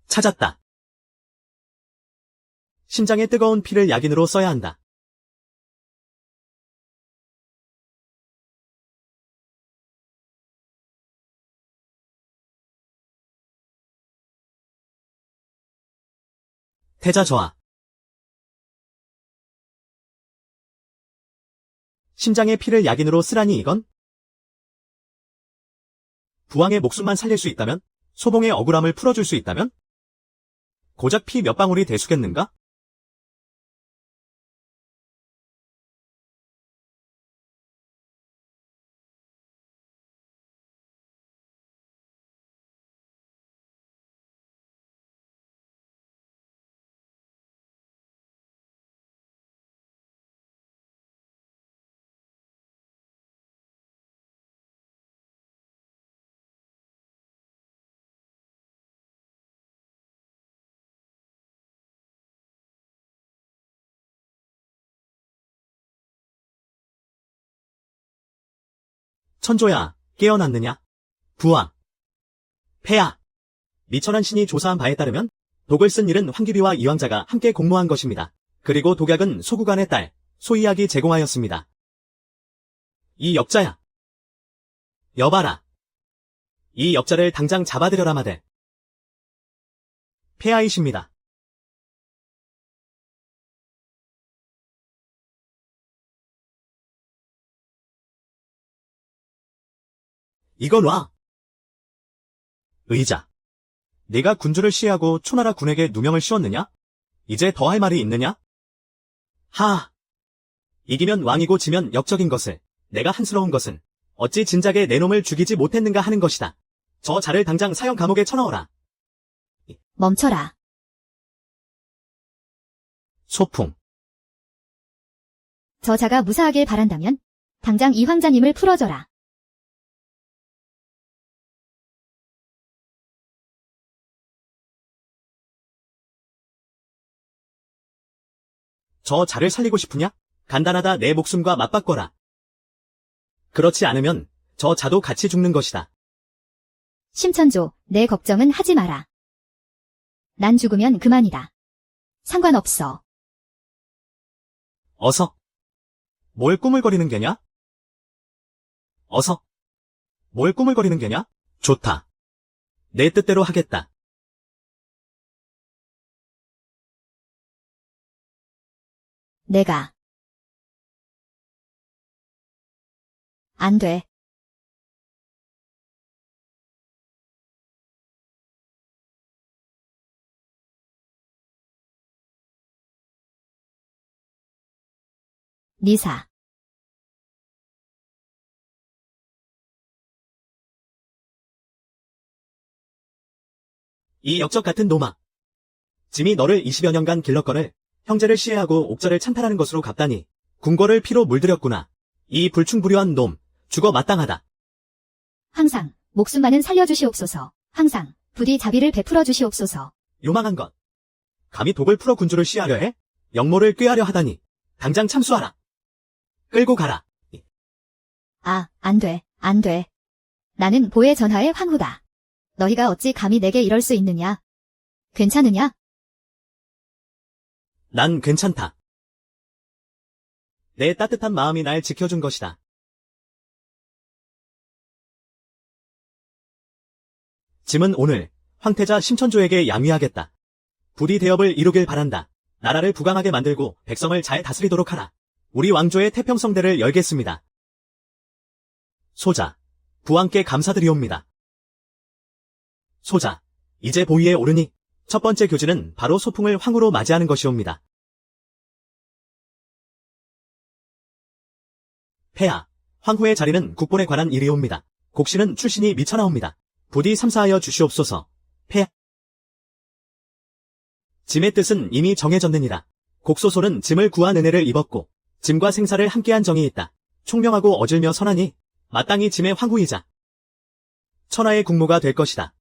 찾았다. 심장에 뜨거운 피를 약인으로 써야 한다. 태자저하. 심장의 피를 약인으로 쓰라니 이건? 부왕의 목숨만 살릴 수 있다면? 소봉의 억울함을 풀어줄 수 있다면? 고작 피 몇 방울이 대수겠는가? 천조야, 깨어났느냐? 부왕. 폐하. 미천한 신이 조사한 바에 따르면 독을 쓴 일은 황귀비와 이왕자가 함께 공모한 것입니다. 그리고 독약은 소구간의 딸, 소이약이 제공하였습니다. 이 역자야. 여봐라. 이 역자를 당장 잡아들여라 마대. 폐하이십니다. 이건 와. 의자. 네가 군주를 시해하고 초나라 군에게 누명을 씌웠느냐? 이제 더 할 말이 있느냐? 하. 이기면 왕이고 지면 역적인 것을, 내가 한스러운 것은 어찌 진작에 내 놈을 죽이지 못했는가 하는 것이다. 저 자를 당장 사형 감옥에 쳐넣어라. 멈춰라. 소풍. 저 자가 무사하길 바란다면 당장 이 황자님을 풀어줘라. 저 자를 살리고 싶으냐? 간단하다. 내 목숨과 맞바꿔라. 그렇지 않으면 저 자도 같이 죽는 것이다. 심천조, 내 걱정은 하지 마라. 난 죽으면 그만이다. 상관없어. 어서. 뭘 꾸물거리는 게냐? 어서. 뭘 꾸물거리는 게냐? 좋다. 내 뜻대로 하겠다. 내가. 안 돼. 리사. 이 역적 같은 놈아. 짐이 너를 20여 년간 길렀거늘 형제를 시해하고 옥절을 찬탈하는 것으로 갚다니 궁궐을 피로 물들였구나. 이 불충불효한 놈, 죽어 마땅하다. 항상 목숨만은 살려주시옵소서. 항상 부디 자비를 베풀어 주시옵소서. 요망한 것. 감히 독을 풀어 군주를 시하려 해? 영모를 꾀하려 하다니. 당장 참수하라. 끌고 가라. 아, 안 돼, 안 돼. 나는 보혜 전하의 황후다. 너희가 어찌 감히 내게 이럴 수 있느냐? 괜찮으냐? 난 괜찮다. 내 따뜻한 마음이 날 지켜준 것이다. 짐은 오늘 황태자 심천조에게 양위하겠다. 부디 대업을 이루길 바란다. 나라를 부강하게 만들고 백성을 잘 다스리도록 하라. 우리 왕조의 태평성대를 열겠습니다. 소자, 부왕께 감사드리옵니다. 소자, 이제 보위에 오르니 첫 번째 교지는 바로 소풍을 황후로 맞이하는 것이옵니다. 폐하, 황후의 자리는 국본에 관한 일이옵니다. 곡시는 출신이 미쳐나옵니다. 부디 삼사하여 주시옵소서. 폐하. 짐의 뜻은 이미 정해졌느니라. 곡소솔은 짐을 구한 은혜를 입었고 짐과 생사를 함께한 정이 있다. 총명하고 어질며 선하니 마땅히 짐의 황후이자 천하의 국모가 될 것이다.